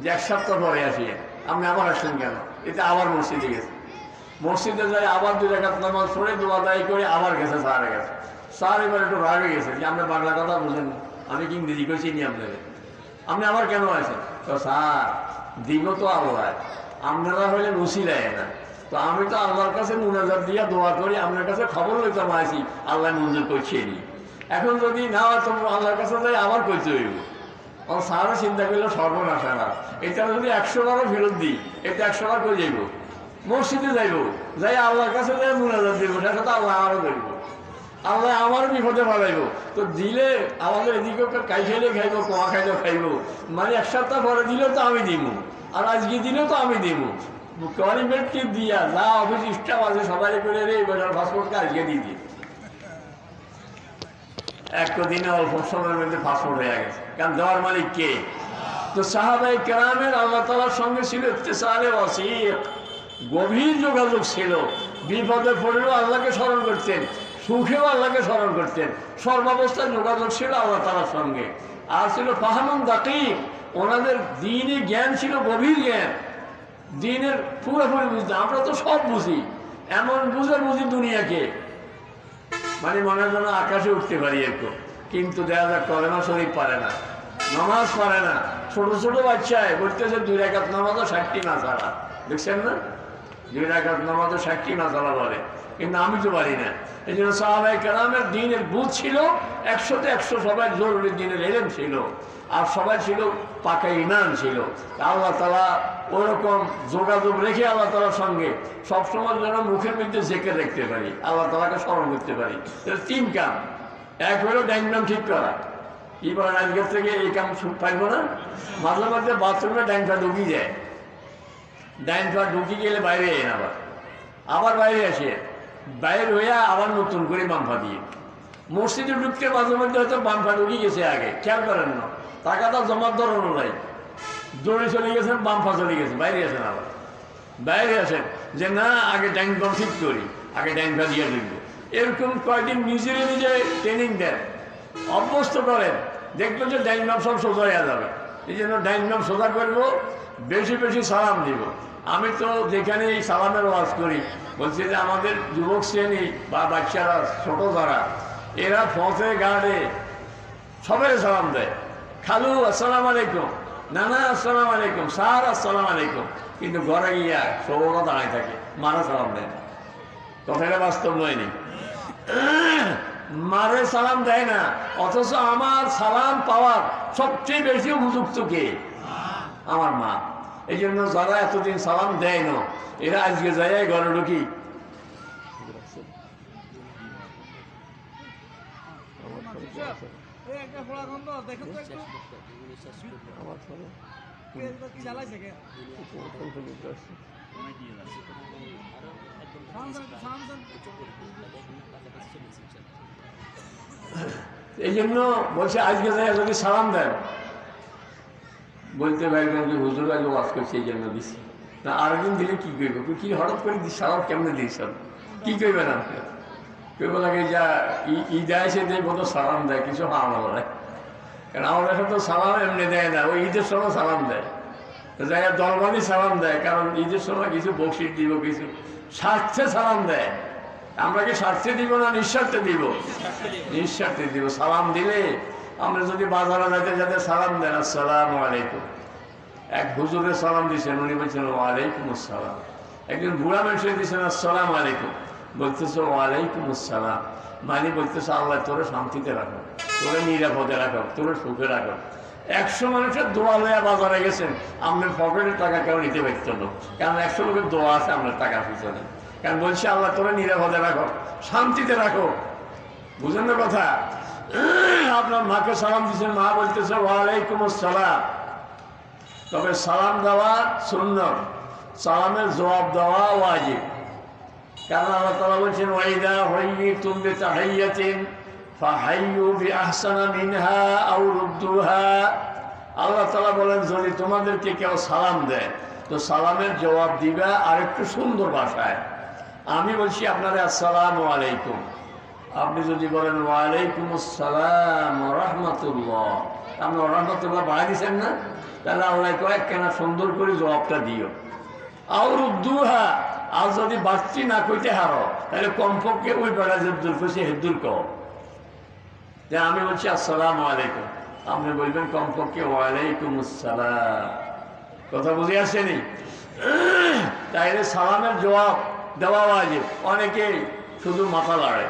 যে 1 সপ্তাহ পরে আসি, আপনি আবার আসলেন কেন? এতে আবার মসজিদে গেছে, মসজিদে যায় আবার 2 রাকাত নামাজ পড়ে দোয়া দায়ী করে আবার গেছে স্যারের কাছে। স্যার এবার একটু রাগ হয়ে গেছে যে আপনি বাংলা কথা বুঝেন, আমি কি ইংরেজি করে চিনি আপনাকে, আপনি আবার কেন আছেন? তো স্যার দিব তো আল্লাহ, আপনারা হইলে মুসিলায় না, তো আমি তো আল্লাহর কাছে মুনাজাত দিয়া দোয়া করি, আপনার কাছে খবর লইতাম আসি আল্লাহ মঞ্জুর করছে নি। এখন যদি না হয় তো আল্লাহর কাছে যাই আবার করতে হইব। আমার স্যারও চিন্তা করলো সর্বনাশা না, এটা যদি 100 বারও ফেরত দিই এটা 100 বার করে যাইব, মসজিদে যাইব, যাই আল্লাহর কাছে যাই মুনাজাত দিব, সেটা তো আল্লাহ আরও করবো, আল্লাহ আমারও বিপদে ফেলাইব। তো দিলে আমাদের এদিকে কাই খাইলে খাইব, কোয়া খাইলেও খাইব, মানে 1 সপ্তাহ পরে দিলেও তো আমি দিব, আর আজকে দিলেও তো আমি দিব। কলিমেন্ট টিপ দিয়া যা অফিস স্টাফ আছে সবাই করে রে এবার পাসপোর্টকে আজকে দিয়ে দিই, একদিনে অল্প সময়ের মধ্যে পাসপোর্ট হয়ে গেছে। কারণ দেওয়ার মালিক কে? তো সাহাবায়ে কেরামের আল্লাহ তাআলার সঙ্গে ছিল ইত্তিসালে ওয়াসিক, গভীর যোগাযোগ ছিল। বিপদে পড়লেও আল্লাহকে স্মরণ করতেন, সুখেও আল্লাহকে স্মরণ করতেন, সর্বাবস্থায় যোগাযোগ ছিল আল্লাহ তাআলার সঙ্গে। আর ছিল ফাহমুন দাকিক, ওনাদের দ্বীনি জ্ঞান ছিল গভীর জ্ঞান, দ্বীনের পুরোপুরি বুঝতে। আমরা তো সব বুঝি, এমন বুঝি দুনিয়াকে, মানে মনের জন্য আকাশে উঠতে পারি এরকম, কিন্তু দেখা যাক কলেমা শরীফ পারে না, নামাজ পারে না। ছোট ছোট বাচ্চায় বলতেছে 2 রাকাত নামাজও 60টি মাসালা, দেখছেন না? 2 রাকাত নামাজও 60টি মাসালা বলে, কিন্তু আমি তো পারি না। এই জন্য সাহাবায়ে কেরামের দ্বীনের বুঝ ছিল 100-তে 100, সবাই জরুরি দ্বীনের ইলম ছিল, আর সবাই ছিল পাকা ঈমান ছিল। আল্লাহ তাআলা ওরকম যোগাযোগ রেখে আল্লাহ তাআলার সঙ্গে সবসময় যেন মুখের মধ্যে জিকির রাখতে পারি, আল্লাহ তাআলাকে স্মরণ করতে পারি। 3 কাম, এক হলো ডাইন বাম ঠিক করা। কি বলেন, আজকের থেকে এই কাম পাইব না? মাঝে মাঝে বাথরুমে ডাইন পা ঢুকি যায়, ডাইন পা ঢুকি গেলে বাইরে যায় না, আবার বাইরে আসে, বাইরে হইয়া আবার নতুন করে বাম পা দিয়ে মসজিদে ঢুকতে মাঝে মধ্যে হয়তো বাম পা ঢুকি গেছে, আগে খেয়াল করেন না, টাকাটা জমার ধরনও নাই, দৌড়ে চলে গেছেন, বাম পা চলে গেছে, বাইরে আসেন, আবার বাইরে আসেন যে না আগে ডাইন পা ঠিক করি, আগে ডাইন পা দিয়ে ঢুকবো। এরকম কয়েকদিন নিজে ট্রেনিং দেন, অভ্যস্ত করেন, দেখবেন যে ডাইন বাম সব সোজা হয়ে যাবে। এই জন্য ডাইন বাম সোজা করবো, বেশি বেশি সালাম দিব। আমি তো যেখানে এই সালামের ওয়াজ করি বলছি যে আমাদের যুবক শ্রেণী বা বাচ্চারা ছোট যারা, এরা ফসে গাড়ে সবাই সালাম দেয়, খালু আসসালাম আলাইকুম, নানা আসসালাম আলাইকুম, স্যার আসসালাম আলাইকুম, কিন্তু ঘরে গিয়া সবরা দাঁড়ায় থাকে, মারা সালাম দেয় না। কথাটা বাস্তব নয়নি, মারে সালাম দেয় না, অথচ আমার সালাম পাওয়ার সবচেয়ে বেশি উপযুক্ত কে? আমার মা। এই জন্য যারা এতদিন সালাম দেয় না, এরা আজকে যায় ঘরে ঢুকি এই জন্য বলছে আজকে যাই যদি সালাম দেন, বলতে পারবেন যে হুজুর আগে ওয়াজ করছে এই জন্য দিছি না, আরেকদিন দিলে কি করবো, কি হঠাৎ করে সালাম কেমনে দিস কি করবেন আপনি? কেউ লাগে যা ঈদ আসে দেয় কত সালাম দেয়, কিছু আমার কারণ আমার কাছে তো সালাম এমনি দেয় না, ওই ঈদের সময় সালাম দেয়, জায়গা দলবানি সালাম দেয়, কারণ ঈদের সময় কিছু বকশিস দিব, কিছু স্বার্থে সালাম দেয়। আমরা কি স্বার্থে দিব না নিঃস্বার্থে দিব? নিঃস্বার্থে দিব। সালাম দিলে আমরা যদি বাজারে যাতে যাতে সালাম দেন আসসালামু আলাইকুম, এক হুজুরের সালাম দিচ্ছেন, উনি বলছেন ওয়ালাইকুম আসসালাম। একজন বুড়া মানুষের দিচ্ছেন আসসালামু আলাইকুম, বলতেছে ওয়ালাইকুম আসসালাম, মানে বলতেছে আল্লাহ তোরে শান্তিতে রাখো, তোরে নিরাপদে রাখো, তোরে সুখে রাখো। 100 মানুষের দোয়া লইয়া বাজারে গেছেন, আপনার পকেটের টাকা কেউ নিতে পারত না, কারণ 100 লোকের দোয়া আছে আপনার টাকার পিছনে, কারণ বলছে আল্লাহ তোরে নিরাপদে রাখো, শান্তিতে রাখো। বুঝেন না কথা? আপনার মাকে সালাম দিচ্ছেন, মা বলতেছে ওয়ালাইকুম আসসালাম, তবে সালাম দেওয়া সুন্নাত, সালামের জবাব দেওয়া ওয়াজিব। কারণ আল্লাহ তাআলা বলছেন ওয়াইদা হুইয়িতুম বিতাহিয়াতিন ফাহাইয়ু বিআহসানা মিনহা আও রুদ্দুহা। আল্লাহ তাআলা বলেন যদি তোমাদেরকে কেউ সালাম দেয় তো সালামের জবাব দিবা আরেকটু সুন্দর ভাষায়। আমি বলছি আপনারা আসসালামু আলাইকুম, আপনি যদি বলেন ওয়ালাইকুম আসসালাম ওয়া রাহমাতুল্লাহ, আপনি রাহমাতুল্লাহ বাড়াই দিচ্ছেন না, তাহলে আল্লাহ কয়েক কেনা সুন্দর করে জবাবটা দিও। আও রুদ্দুহা, আর যদি বাড়তি না কইতে হারো তাহলে কমপক্ষে ওই বেড়া যে দূর করছে হেদুর কও, যে আমি বলছি আসসালামু আলাইকুম, আপনি বলবেন কমপক্ষে ওয়ালাইকুম আসসালাম। কথা বুঝে আসেনি? তাইলে সালামের জবাব দেওয়া ওয়াজিব। অনেকেই শুধু মাথা লাড়ে,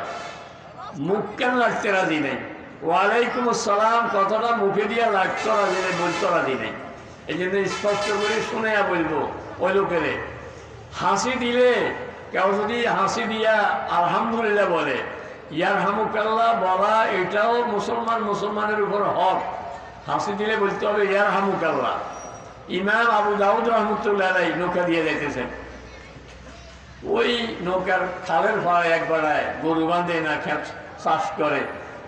মুখ কেন লাগতে রাজি নেই। ওয়ালাইকুম আসসালাম কথাটা মুখে দিয়ে লাগতে রাজি নেই, বলতে রাজি নেই। এই জন্য স্পষ্ট করে শুনে বলবো ওই লোকের হাসি দিলে, কেউ যদি হাসি দিয়া আলহামদুলিল্লাহ বলে, ইয়ারহামুকাল্লাহ বলা এটাও মুসলমানের উপর হক। হাসি দিলে বলতে হবে ইয়ারহামুকাল্লাহ। ইমাম আবু দাউদ রহমতুল্লাহ আলাইহি নৌকা দিয়ে যাইতেছেন, ওই নৌকার খালের পাড়ায় এক বেড়ায় গরু বাঁধে না খেত চাষ করে,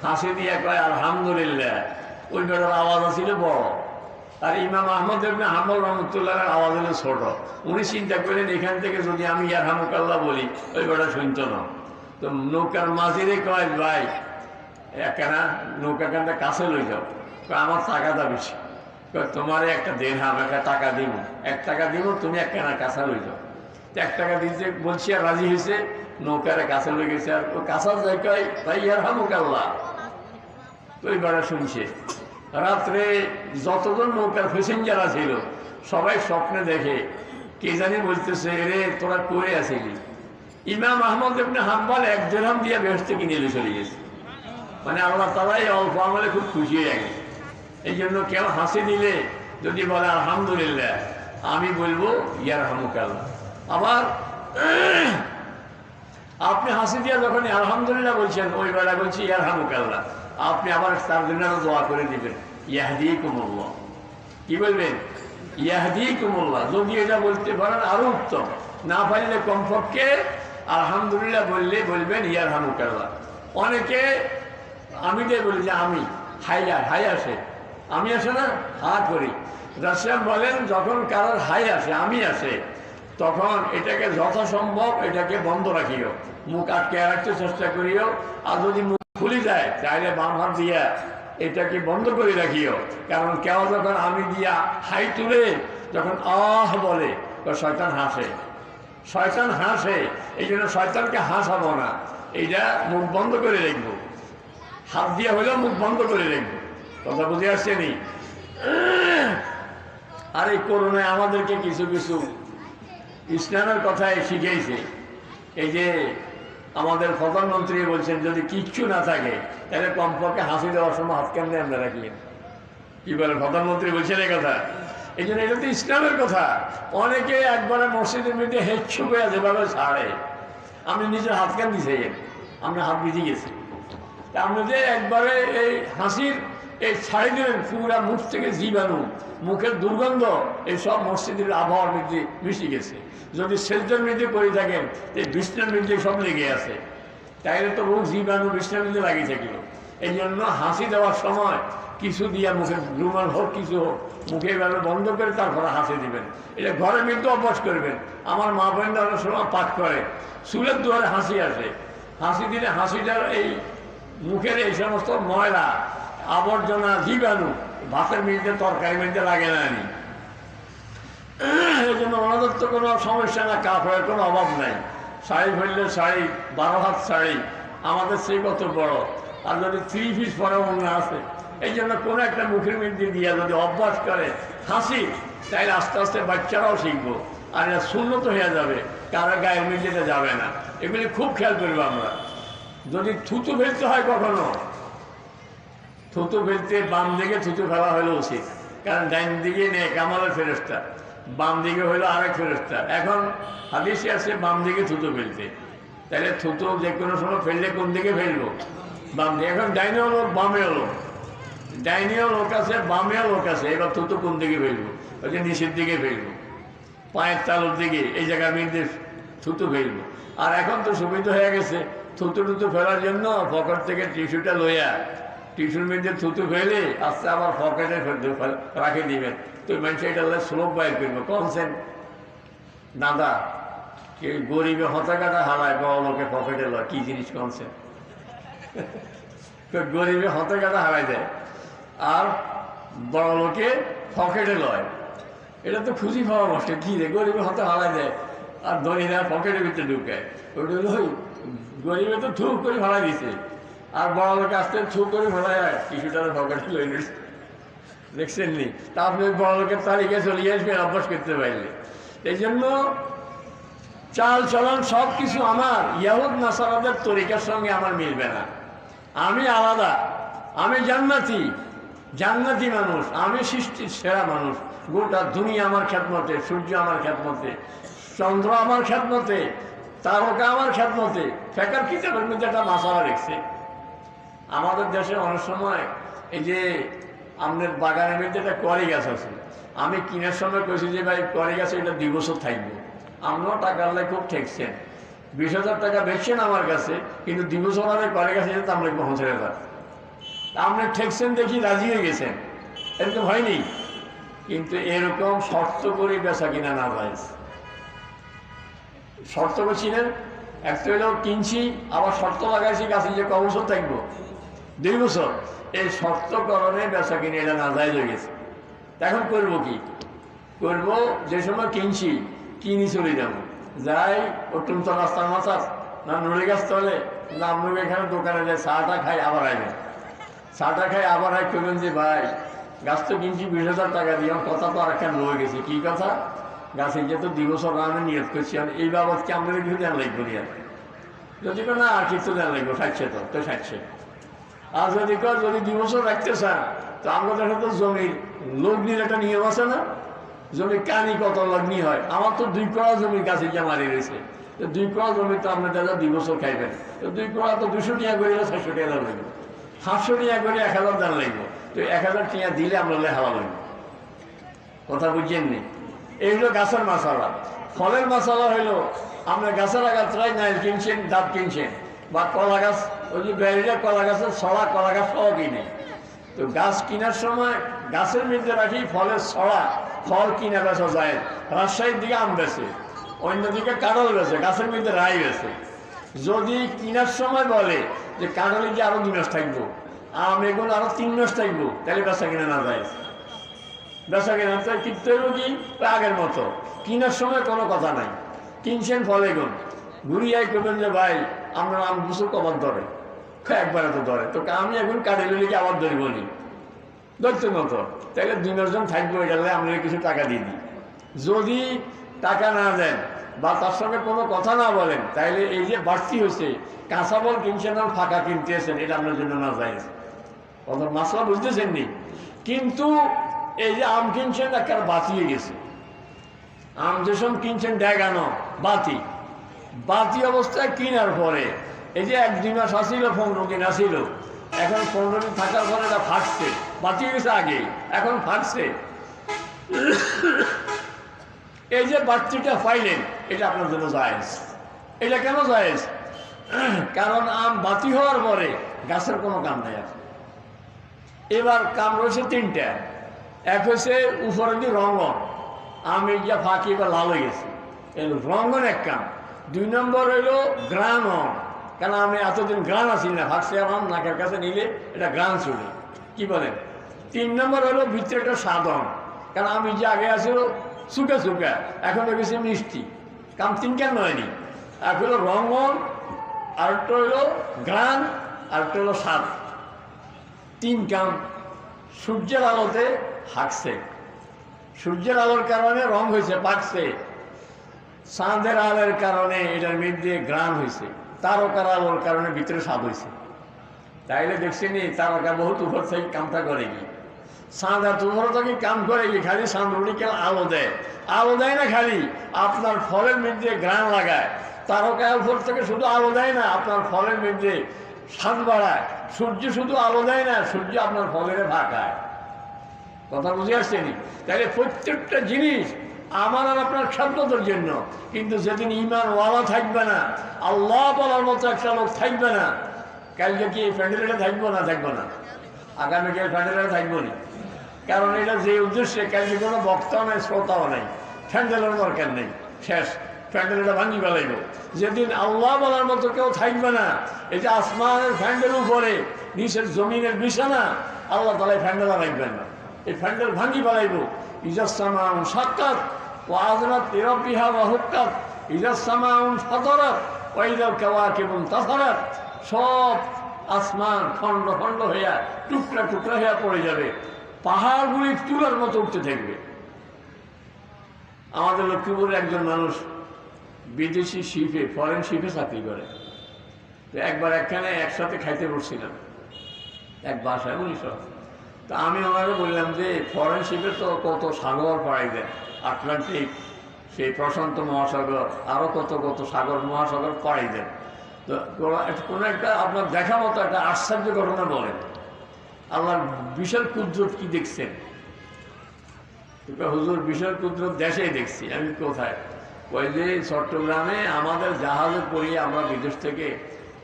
হাসি দিয়ে কয় আলহামদুলিল্লাহ। ওই বেড়ার আওয়াজ ছিল বড়, আর ইমাম আহমদ ইবনে হাম্বল রহমতুল্লাহ আওয়াজ হলো ছোট। উনি চিন্তা করেন এখান থেকে যদি আমি ইয়ারহামুকাল্লাহ বলি ওই বেড়া শুনতো না। তো নৌকার মাঝিরে কয় ভাই একখানা নৌকা কানটা কাছে লই যাও, আমার টাকাটা বেশি, তোমার একটা দেড়হাম একটা টাকা দিব, 1 টাকা দিব, তুমি একখানা কাঁচা লই যাও। 1 টাকা দিতে বলছি আর রাজি হয়েছে, নৌকারে কাছে লই গেছে, আর কাঁচা যাই কয় ভাই ইয়ারহামুকাল্লাহ। তো ওই বেড়া শুনছে। রাত্রে যতজন নৌকার প্যাসেঞ্জার ছিল সবাই স্বপ্নে দেখে কে জানি বলতেছে রে তোরা করে আসিলি। ইমাম আহমদ ইবনে হাম্বল 1 দিরহাম দিয়ে বেহেশতে কিনে নিয়ে চলে গেছে। মানে আল্লাহ তাআলা এই অল্প আমলে খুব খুশি হয়ে গেছে। এই জন্য কেউ হাসি দিলে যদি বলে আলহামদুলিল্লাহ, আমি বলবো ইয়ারহামুকাল্লাহ। আবার আপনি হাসি দিয়ে যখন আলহামদুলিল্লাহ বলছেন, ওই বেলা বলছি ইয়ারহামুকাল্লাহ, আপনি আবার তার জন্য দোয়া করে দিবেন ইয়াহদিকুমুল্লাহ। কি বলবেন? ইয়াহদিকুমুল্লাহ। যদি এটা বলতে পারেন আরো উত্তম, না পারলে কমপক্ষে আলহামদুলিল্লাহ বললে বলবেন ইয়ারহামুকাল্লাহ। অনেকে আমি দিয়ে বলি যে আমি হাই আসে, আমি আসে না হা করি। রাসূল বলেন যখন কারোর হাই আসে, আমি আসে, তখন এটাকে যথাসম্ভব এটাকে বন্ধ রাখিও, মুখ আটকে রাখতে চেষ্টা করিও। আর যদি মুখ খুলে যায় তাহলে বাম হাত দিয়া এটাকে বন্ধ করে রাখিও। কারণ কেউ যখন আমি দিয়া হাই তুলে যখন আহ বলে তো শয়তান হাসে, শয়তান হাসে। এই জন্য শয়তানকে হাসাবো না, এইটা মুখ বন্ধ করে রাখবো, হাত দিয়া হলেও মুখ বন্ধ করে রাখবো। কথা বুঝে আসছেনি? আর এই করোনায় আমাদেরকে কিছু কিছু ইসলামের কথাই শিখেছে। এই যে আমাদের প্রধানমন্ত্রী বলছেন যদি কিচ্ছু না থাকে তাহলে কমপক্ষে হাসি দেওয়ার সময় হাত কেমনে আমরা রাখলেন। কি বলেন? প্রধানমন্ত্রী বলছেন এই কথা। এই জন্য এটা তো ইসলামের কথা। অনেকে একবারে মসজিদের মধ্যে হেচ্ছু হয়ে যেভাবে ছাড়ে, আপনি নিজের হাত কেন দিয়েছেন, আপনার হাত ভিজে গেছে, তা আপনি যে একবারে এই হাসির এই ছাড়ি দিলেন, পুরা মুখ থেকে জীবাণু, মুখের দুর্গন্ধ এই সব মসজিদের আবহাওয়ার মধ্যে মিশে গেছে। যদি সেজদার মধ্যে করে থাকেন এই বিছনার মধ্যে সব লেগে আছে, তাইলে তো বহু জীবাণু বিছনার মধ্যে লাগিয়ে থাকিল। এই জন্য হাসি দেওয়ার সময় কিছু দিয়ে মুখে রুমাল হোক কিছু হোক মুখে এভাবে বন্ধ করে তারপরে হাসি দিবেন। এটা ঘরে কিন্তু অভ্যাস করবেন। আমার মা বোনরা অনেক সময় পাঠ করে চুলের দুয়ারে হাসি আসে, হাসি দিলে হাসিটার এই মুখের এই সমস্ত ময়লা আবর্জনা জীবাণু ভাতের মেঝে তরকারি মেঝে লাগে না। এই জন্য ওনাদের তো কোনো সমস্যা না, কাপড়ের কোনো অভাব নাই। শাড়ি ফেললে শাড়ি 12 হাত শাড়ি আমাদের সেই কত বড়, আর যদি 3 পিস পরে মনে আছে। এই জন্য কোনো একটা মুখের মধ্যে দিয়ে যদি অভ্যাস করে হাসি, তাইলে আস্তে আস্তে বাচ্চারাও শিখবো, আর এটা শূন্যত হয়ে যাবে, কারো গায়ের মধ্যে যাবে না। এগুলি খুব খেয়াল করবো আমরা। যদি থুতু ফেলতে হয় কখনো, থুতু ফেলতে বাম দিকে থুতু ফেলা হলো উচিত, কারণ ডাইন দিকে নেই কামালের ফেরেশতা, বাম দিকে হইলো আরেক ফেরেশতা। এখন হাদিসে আছে বাম দিকে থুতু ফেলতে, তাহলে থুতু যে কোনো সময় ফেললে কোন দিকে ফেলবো? বাম দিকে। এখন ডাইনেও লোক বামেও লোক, ডাইনেও লোক আছে বামেও লোক আছে, এবার থুতু কোন দিকে ফেলবো? ওই যে নিচের দিকে ফেলবো, পায়ের তালুর দিকে, এই জায়গার মধ্যে থুতু ফেলবো। আর এখন তো সুবিধা হয়ে গেছে, থুতু টুতু ফেলার জন্য পকেট থেকে টিস্যুটা লইয়া টিস্যুর মধ্যে থুতু ফেলে আস্তে আবার পকেটে রাখে দিবেন। তো মানুষ এটা শ্লোক বাইর করবো, কনসেন দাদা কি গরিবে হতা কাটা হালায়, বড় লোকে পকেটে লয়, কি জিনিস কনসেন? গরিবে হতা কাটা হারাই দেয় আর বড় লোকে পকেটে লয়, এটা তো খুশি পাওয়া বসে। কি রে, গরিবে হতে হারাই দেয় আর ধনীরা পকেটের ভিতরে ঢুকায়। ওইটা হলো গরিবে তো থুক করে ভাড়া দিছে, আর বড় লোকে আসতে থুক করে ভাড়ায় কিছুটার পকেটে লই নিচ্ছে। দেখছেন নি? তা আপনি বড় লোকের তালিকায় চলে আসবেন অভ্যাস করতে পারলে। এই জন্য চাল চলন সব কিছু আমার ইয়াহুদ নাসারাদের তরিকার সঙ্গে আমার মিলবে না। আমি আলাদা, আমি জান্নাতি, জান্নাতি মানুষ, আমি সৃষ্টির সেরা মানুষ। গোটা দুনিয়া আমার খেদমতে, সূর্য আমার খেদমতে, চন্দ্র আমার খেদমতে, তারকা আমার খেদমতে। ফেকার কিতাবের মধ্যে একটা মাসালা রেখেছে। আমাদের দেশে অনেক সময় এই যে আমাদের বাগানের মধ্যে একটা কড়ি গাছ আছে, আমি কিনার সময় কইছি যে ভাই কড়ি গাছে এটা 2 বছর থাকবে। আমরাও টাকা আল্লাহ খুব ঠেকছেন, 20,000 টাকা বেচছেন আমার কাছে, কিন্তু 2 বছর আগে কড়ি গাছে যেতে আমরা 50,000। আপনি ঠেকছেন দেখি রাজি হয়ে গেছেন, এরকম হয়নি। কিন্তু এরকম শর্ত করে বেচা কিনা না যায়। শর্ত করছিলেন একটা হলেও কিনছি, আবার শর্ত লাগাইছি গাছে যে ক বছর থাকবো, 2 বছর। এই শর্ত করণে বেচা কিনে এটা না যায় হয়ে গেছে। এখন করবো কি? করবো যে সময় কিনছি কিনি চলে যাবো, যাই অত্যন্ত রাস্তার মাথা না নড়ে গাছ তলে না আমরা এখানে দোকানে যাই, চাটা খাই আবার আইবেন, চাটা খাই আবার আই করবেন যে ভাই গাছ তো কিনছি 20,000 টাকা দিয়ে, কথা তো আর একটা রয়ে গেছে। কি কথা? গাছে যে তো 2 বছর আমি নিয়ত করছি, আর এই বাবদকে আমরা কিছু দেন লাগবো নি। আর যদি না আর কিছু দেন লাগবো, 60 তো 60। আর যদি 2 বছর রাখতে চান তো আমরা দেখা তো জমির লগ্নির একটা নিয়ম আছে না, জমি কানি কত লগ্নি হয়। আমার তো 2 কড়া জমির গাছে যা মারি রয়েছে, তো 2 কড়া জমি তো আপনার দাদা 2 বছর খাইবেন। তো 2 কড়া তো 200 টাকা করে 600 টাকা লাগবে, 700 টাকা করে 1000 দাম লাগবে। তো 1000 টাকা দিলে আমরা হাওয়া লাগবে। কথা বুঝছেন নি? এই হলো গাছের মশালা। ফলের মশালা হইলো আমরা গাছের আগাছায় নাইল কিনছেন, ডাব কিনছেন, বা কলা গাছ, ওই যে ব্যারিটা কলা গাছের ছড়া, কলা গাছ সহ কিনে। তো গাছ কেনার সময় গাছের মধ্যে রাখি ফলের ছড়া, ফল কিনে বেচা যায়। রাজশাহীর দিকে আম বেছে, অন্যদিকে কাঁঠাল বেছে, গাছের মধ্যে রাই বেছে। যদি কেনার সময় বলে যে কাঁঠালে গিয়ে আরো 2 মাস থাকবো, আম এগুলো আরো 3 মাস থাকবো, তাহলে বেচা কিনে না যায়। বেচা কিনা তো কিনতে হইব কি আগের মতো, কেনার সময় কোনো কথা নাই। কিনছেন ফল এগুন ঘুরিয়াই করবেন যে ভাই আমরা আম গুছু কবার ধরে, একবারে তো ধরে, তো আমি এখন কাটিয়ে লিখে আবার ধরি বলি ধরতে মতো, তাহলে 2 মাস জন থাকবো, এটালে আমরা কিছু টাকা দিয়ে দিই। যদি টাকা না দেন বা তার সঙ্গে কোনো কথা না বলেন, তাইলে এই যে বাড়তি হয়েছে, কাঁচা ফল কিনছেন আর ফাঁকা কিনতেছেন, এটা আপনার জন্য না যায়। কত মাসলা বুঝতেছেন নি? কিন্তু এই যে আম কিনছেন একটা বাতিয়ে গেছে, আম যেসব কিনছেন ডেগানো বাতি, বাতি অবস্থায় কিনার পরে এই যে 1-2 মাস আসিল, 15 দিন আসিল, এখন 15 দিন থাকার পরে এটা ফাটছে, বাতি গেছে আগে, এখন ফাটছে। এই যে বাতিটা পাইলেন, এটা আপনার জন্য জায়েজ। এটা কেন জায়েজ? কারণ আম বাতি হওয়ার পরে গাছের কোনো কাম নাই আর। এবার কাম রয়েছে তিনটা। এক হয়েছে উপরে দিয়ে রঙন, আমি যা ফাঁকি বা লাল হয়ে গেছি, এই রঙন এক কাম। 2 নম্বর হইল গ্রান অন, কেন আমি এতদিন গ্রান আসি না, ভাবছি আমার নাকের কাছে নিলে এটা গ্রান চলে, কি বলেন। 3 নম্বর হলো ভিতরে একটা সাধন, কারণ আমি যে আগে আসিল শুকা শুকা, এখন গেছি মিষ্টি। কাম 3 কেন হয়নি? এক হলো রঙন, আরেকটা হইল গ্রান, আরেকটা হলো স্বাদ। 3 কাম সূর্যের আলোতে হাঁকছে, সূর্যের আলোর কারণে রং হয়েছে, পাকছে। চাঁদের আলোর কারণে এটার মধ্যে গ্রান হয়েছে, তারকার আলোর কারণে ভিতরে স্বাদ হয়েছে। তাইলে দেখছি নি তারকা বহুত উপর থেকে কামটা করে কি, চাঁদ এত উপর থেকে কাম করে কি, খালি চাঁদকে আলো দেয়। আলো দেয় না, খালি আপনার ফলের মধ্যে গ্রান লাগায়। তারকা উপর থেকে শুধু আলো দেয় না, আপনার ফলের মধ্যে স্বাদ বাড়ায়। সূর্য শুধু আলো দেয় না, সূর্য আপনার ফলের ভাকায়। কথা বুঝে আসছে নি? তাইলে প্রত্যেকটা জিনিস আমার আর আপনার খাদ্যতার জন্য। কিন্তু যেদিন ঈমানওয়ালা থাকবে না, আল্লাহ বলার মতো একটা লোক থাকবে না, কালকে কি এই প্যান্ডেলটা থাকবো না? থাকবো না। আগামীকাল প্যান্ডেলটা থাকবো না, কারণ এটা যে উদ্দেশ্যে, কালকে কোনো বক্তাও নাই, শ্রোতাও নাই, প্যান্ডেলের দরকার নেই, শেষ। প্যান্ডেলটা ভাঙি ফেলাইব। যেদিন আল্লাহ বলার মতো কেউ থাকবে না, এই যে আসমানের প্যান্ডেল উপরে, নিচের জমিনের বিছানা, আল্লাহ তাআলা প্যান্ডেল রাখবেন না, এই প্যান্ডেল ভাঙি ফেলাইব। ইজাসসামাউন সাক্কাত ওয়া আযনাত লিরাব্বিহা ওয়া হুক্কাত, ইজাসসামাউন ফাতারাত ওয়া ইযাল কাওয়াকিবুন তাসারাত। সব আসমান খণ্ড খণ্ড হইয়া টুকরা টুকরা হইয়া পড়ে যাবে, পাহাড়গুলি তুলার মতো উঠতে থাকবে। আমাদের লক্ষ্মীপুরের একজন মানুষ বিদেশি শিপে, ফরেন শিপে চাকরি করে। তো একবার একখানে একসাথে খাইতে বসছিলাম এক বাসায়, 1900। তো আমি ওনাকে বললাম যে ফরেন শিপে তো কত সাগর পাড়াই দেয়, আটলান্টিক, সেই প্রশান্ত মহাসাগর, আরও কত কত সাগর মহাসাগর পাড়াই দেয়। তো কোনো একটা আপনার দেখা মতো একটা আশ্চর্য ঘটনা বলেন, আল্লাহর বিশাল কুদরত কি দেখছেন? হুজুর বিশাল কুদরত দেশেই দেখছি। আমি কোথায়? ওই যে চট্টগ্রামে আমাদের জাহাজে পড়িয়ে আমরা বিদেশ থেকে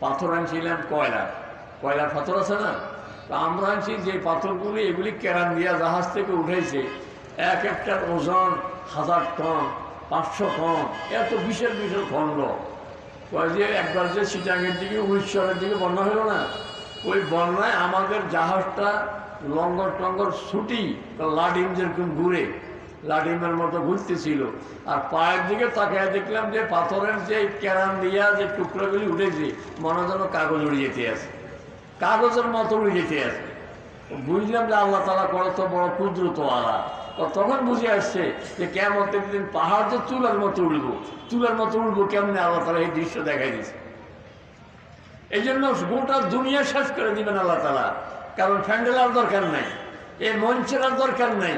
পাথর আনছিলাম, কয়লার পাথর আছে না, তো আমরা আনছি যে পাথরগুলি, এগুলি কেরান দিয়া জাহাজ থেকে উঠেছে, এক একটার ওজন 1000 টন, 500 টন, এত বিশাল বিশাল খণ্ড। ওই যে একবার যে চিটাঙের দিকে, উড়িষ্যার দিকে বন্যা হলো না, ওই বন্যায় আমাদের জাহাজটা লঙ্গর টঙ্গর ছুটি, লাডিম যেরকম ঘুরে, লাডিমের মতো ঘুরতেছিল। আর পায়ের দিকে তাকায় দেখলাম যে পাথরের যে কেরান দিয়া যে টুকরোগুলি উঠেছে, মনে যেন কাগজ উড়ে যেতে আছে, কাগজের মতো উড়ে যেতে আছে। বুঝলাম যে আল্লাহ তাআলা কত বড় কুদরতওয়ালা। তখন বুঝে আসছে যে কিয়ামতের দিন পাহাড় যে তুলার মতো উঠবো, তুলার মতো উঠবো কেমনে, আল্লাহ তাআলা এই দৃশ্য দেখাই দিচ্ছে। এই জন্য গোটা দুনিয়া শেষ করে দিবেন আল্লাহ তাআলা। কারণ প্যান্ডেলের দরকার নাই, এই মঞ্চের দরকার নাই,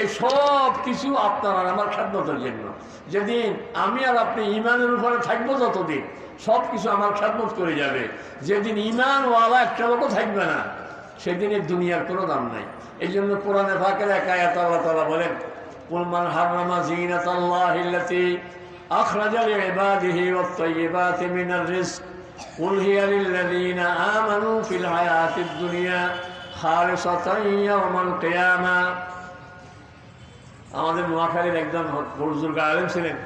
এই সব কিছু আপনার আর আমার খেদমতের জন্য। যেদিন আমি আর আপনি ইমানের উপরে থাকবো, যতদিন সব কিছু আমার খেদমত করে যাবে। যেদিন ইমানওয়ালা একটা লোকও থাকবে না, সেদিন এই দুনিয়ার কোনো দাম নাই। এই জন্য কোরআনে পাকের এক আয়াত আল্লাহ তাআলা বলেন, কুল মান হাররামা যিনাতাল্লাহিল্লাতী আখরাজা লিইবাদিহি ওয়াত-তাইয়্যিবাতি মিনার রিজক কুল হিয়া লিল্লাযীনা আমানু ফিল হায়াতিদ দুনিয়া খালিসাতান ইয়াওমাল কিয়ামা। আমাদের নোয়াখালীর একজন বুজুর্গ আলেম ছিলেন,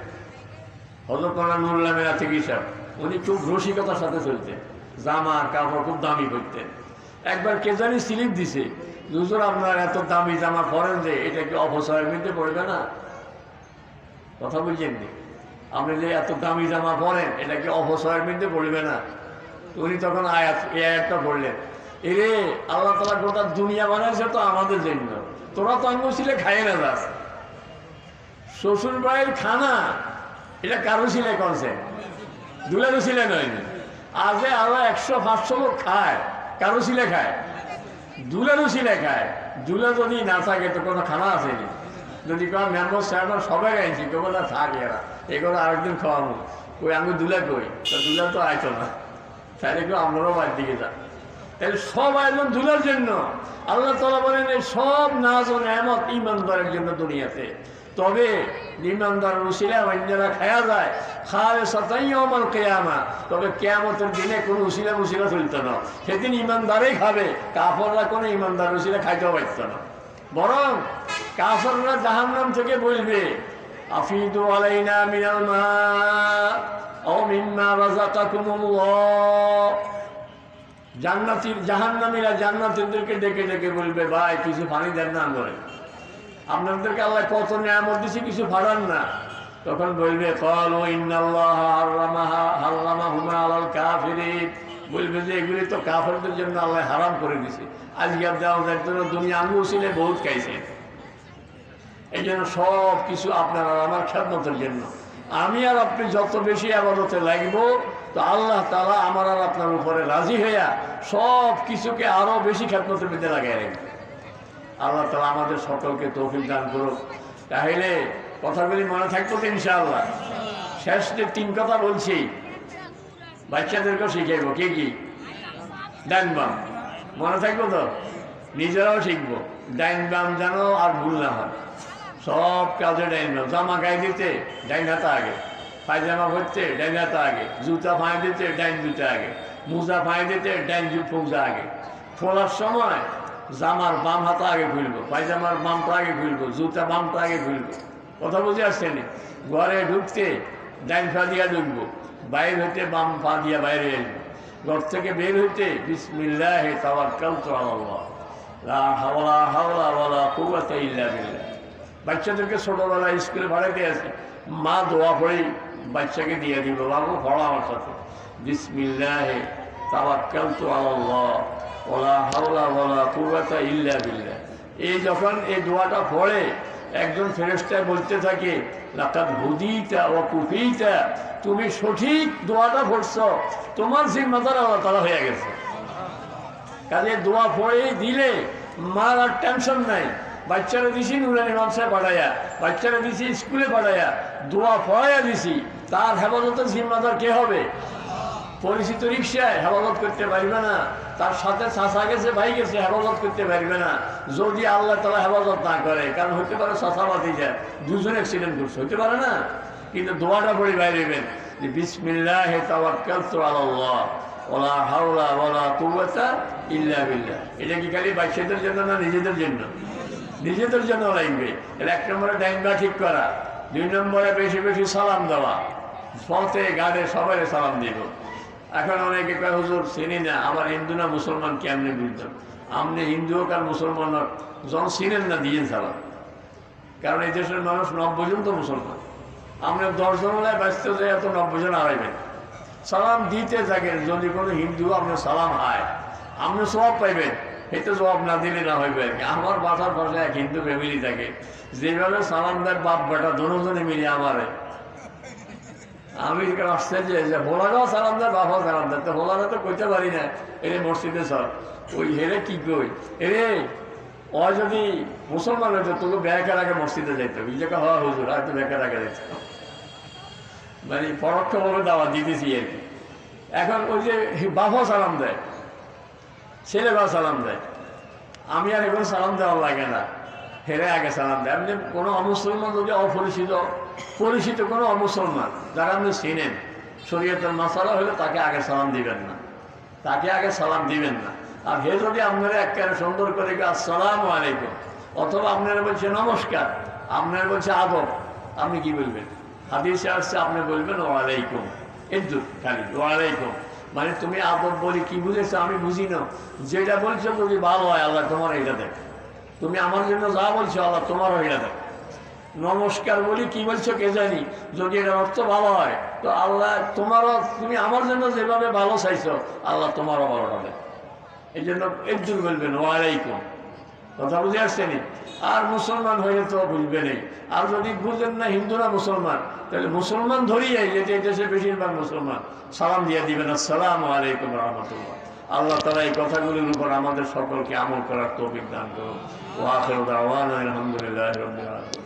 হযরত মাওলানা নুরুল্লাহ মেরাতি সাহেব। উনি খুব রসিকতার সাথে চলতেন, জামা কাপড় খুব দামি করতেন। একবার কে জানি স্লিপ দিছে, হুজুর আপনার এত দামি জামা পরেন যে এটা কি অপচয়ের মধ্যে পড়বে না? কথা বলছেন নি? আপনি যে এত দামি জামা পরেন, এটা কি অপচয়ের মধ্যে পড়বে না? উনি তখন এই আয়াতটা বললেন, এরে আল্লাহ তাআলা গোটা দুনিয়া বানাইছে তো আমাদের জন্য, তোরা তো আঙ্গুল ছিলে খাইয়ে না যাস। শ্বশুর বাড়ির খানা এটা কারো ছিলে করছে, দুলেরও ছিলে নয়নি। আজে আরো 100-500 লোক খায়, কারো ছিলে খায়, দুলেরও ছিলে খায়। দুলে যদি না থাকে তো কোনো খানা আসেনি। যদি কোনো মেম্বার সাহেব সবাই গাইছি, কেবল না থাকে এরা, এগুলো আরেকদিন খাওয়াবো। ওই আমি দুলে কই, তো দুলে তো আইতো না, তাহলে কেউ আমরাও বাড়ির দিকে যান। তাহলে সব আয়োজন দুলের জন্য। আল্লাহ তাআলা বলেন এই সব নাজ ও নেয়ামত ঈমানদারের জন্য দুনিয়াতে। তবে ইমানদার উসিলা অন্যরা খায়া যায় খালে সতাইয়াল কেয়ামা। তবে কেয়ামতের দিনে কোনো উসিলা মুসিলা চলত না, সেদিন ইমানদারেই খাবে, কাফররা কোনো ইমানদার উসিলা খাইতেও পারত না। বরং কাফররা জাহান্নাম থেকে বলবে আফিদু আলাইনা মিনাল মা আও মিম্মা রাযাকাকুমুল্লাহ। জান্নাতীর জাহান্নামীরা জান্নাতীদেরকে ডেকে ডেকে বলবে ভাই কিছু পানি দেন না, করে আপনাদেরকে আল্লাহ কত নিয়ামত দিয়েছে, কিছু ফাড়ান না। তখন বলবে ক্বালু ইন্নাল্লাহা হারামাহুমা আলাল কাফিরিন। বলবে যে এগুলি তো কাফেরদের জন্য আল্লাহ হারাম করে দিয়েছে। আজকে আপনার দুনিয়া আঙ্গুল ছিলে বহুত খাইছে। এই জন্য সব কিছু আপনার আর আমার খেদমতের জন্য। আমি আর আপনি যত বেশি আবাদতে লাগবো তো আল্লাহ তাআলা আমার আর আপনার উপরে রাজি হইয়া সব কিছুকে আরো বেশি খেদমতের মধ্যে লাগাই রাখবে। আল্লাহ তাআলা আমাদের সকলকে তৌফিক দান করুক। তাহলে কথাগুলি মনে থাকতো তো ইনশাআল্লাহ। শেষ যে 3 কথা বলছি বাচ্চাদেরকেও শিখাইব। কি কি? ডাইন বাম মনে থাকবো তো, নিজেরাও শিখবো। ডাইন বাম যেন আর ভুল না হয়, সব কাজে ডাইন বাম। জামা গায়ে দিতে ডাইন হাতা আগে, পায়জামা পরতে ডাইন হাতা আগে, জুতা ফাঁয়ে দিতে ডাইন জুতা আগে, মোজা ফাঁয়ে দিতে ডাইন মোজা আগে। খোলার সময় জামার বাম হাতা আগে খুলবো, পায়জামার বামটা আগে খুলবো, জুতা বামটা আগে খুলবো। কথা বুঝে আসছে না? ঘরে ঢুকতে ডাইন পা দিয়া ঢুকবো, বাইরে হইতে বাম পা দিয়া বাইরে আসবো। ঘর থেকে বের হইতে বিসমিল্লাহি তাওয়াক্কালতু আলাল্লাহ লা হাওলা ওয়ালা কুওয়াতা ইল্লা বিল্লাহ। বাচ্চাদেরকে ছোটবেলায় স্কুলে ভাড়াতে আছে, মা দোয়া পড়ে বাচ্চাকে দিয়ে দিব, বাবু পড়া আমার সাথে বিসমিল্লাহি তাওয়াক্কালতু আলাল্লাহ ওয়ালা হাওলা ওয়ালা কুওয়াতা ইল্লা বিল্লাহ। এই যখন এই দোয়াটা পড়ে একজন ফেরেশতা বলতে থাকে লাকাদ হুদিতা ওয়া কুফিতা, তুমি সঠিক দোয়াটা পড়ছো, তোমার জিম্মাদার আল্লাহ তাআলা হয়ে গেছে। কাজে দোয়া পড়ে দিলে মার আর টেনশন নাই। বাচ্চারা দিছি নুরানি মাদ্রাসায় পাঠাইয়া, বাচ্চারা দিছি স্কুলে পাঠাইয়া, দোয়া পড়াইয়া দিছি, তার হেফাজতের জিম্মাদার কে হবে? পরিচিত রিক্সায় হেফাজত করতে পারবে না, তার সাথে চাচা গেছে ভাই গেছে হেফাজত করতে পারবে না যদি আল্লাহ তাআলা হেফাজত না করে। কারণ হতে পারে চাচা ভাতিজা দুজন অ্যাক্সিডেন্ট করছে, হতে পারে না। কিন্তু দোয়াটা পড়ে বাইরেবেন যে বিসমিল্লাহি তাওয়াক্কালতু আলাল্লাহ ওয়ালা হাওলা ওয়ালা কুওয়াতা ইল্লা বিল্লাহ। এটা কি খালি বাচ্চাদের জন্য না নিজেদের জন্য? নিজেদের জন্য লাগবে। এর 1 নম্বরে ডাইন পা ঠিক করা, 2 নম্বরে বেশি বেশি সালাম দেওয়া, পথে গাড়ে সবাই সালাম দিব। এখন অনেকে কয় হুজুর চিনি না, আমার হিন্দু না মুসলমান কেমনে বুঝতাম? আপনি হিন্দু হোক আর মুসলমান হোক, যখন চিনেন না দিয়েন সালাম। কারণ এই দেশের মানুষ 90 জন তো মুসলমান, আপনি 10 জন হলে বাঁচতে যে এত 90 জন হারাইবেন। সালাম দিতে থাকেন, যদি কোনো হিন্দু আপনার সালাম হয় আপনি সওয়াব পাইবেন, এতে জবাব না দিলে না হইবে। আমার বাসার পাশে এক হিন্দু ফ্যামিলি থাকে, যেভাবে সালাম দেয় বাপ বেটা দুজনে মিলে আমারে, আমি আশ্চর্য যে হোলারাও সালাম দেয় বাবাও সালাম দেয়। তো হোলারা তো কইতে পারি না এরে মসজিদে সব, ওই হেরে কি কই এরে ও যদি মুসলমান হইতো তোকে ব্যাগের আগে মসজিদে যাইতো, এই জায়গা হওয়া হুজুর আর তো ব্যাগের আগে যাইতো, মানে পরোক্ষভাবে দাওয়াত দিতেছি আর কি। এখন ওই যে বাবাও সালাম দেয়, ছেলেরাও সালাম দেয়, আমি আর এখন সালাম দেওয়া লাগে না, হেরে আগে সালাম দেয়। আপনি কোনো অমুসলমান যদি অপরিচিত পরিচিত কোনো অমুসলমান যারা আপনি চিনেন, শরীয়তের মাসালা হলে তাকে আগে সালাম দিবেন না, তাকে আগে সালাম দিবেন না। আর হে যদি আপনারা একেবারে সুন্দর করে আসসালামু আলাইকুম, অথবা আপনারা বলছে নমস্কার, আপনারা বলছে আদব, আপনি কি বলবেন? হাদিসে আসছে আপনি বলবেন ওয়ালাইকুম, একটু খালি ওয়ালাইকুম, মানে তুমি আদব বলি কি বুঝেছো আমি বুঝি না, যেটা বলছো যদি ভালো হয় আল্লাহ তোমার এটা দেখ, তুমি আমার জন্য যা বলছো আল্লাহ তোমারও এটা দেখ। নমস্কার বলি কি বলছো কে জানি, যদি এটা অর্থ ভালো হয় তো আল্লাহ তোমারও, তুমি আমার জন্য যেভাবে ভালো চাইছো আল্লাহ তোমারও ভালোটা দেখ। এই জন্য একজন বলবেন ওয়ালাইকুম, কথা বুঝে আসছেনি। আর মুসলমান হয়ে তো বুঝবে নেই, আর যদি বুঝলেন না হিন্দু না মুসলমান, তাহলে মুসলমান ধরিয়ে যেতে দেশে বেশিরভাগ মুসলমান সালাম দিয়ে দিবেন আসসালামু আলাইকুম রহমতুল্লাহ। আল্লাহ তাআলা এই কথাগুলির উপর আমাদের সকলকে আমল করার তৌফিক দান করুন। ওয়া আখিরু দাওয়ানা আলহামদুলিল্লাহি রাব্বিল আলামিন।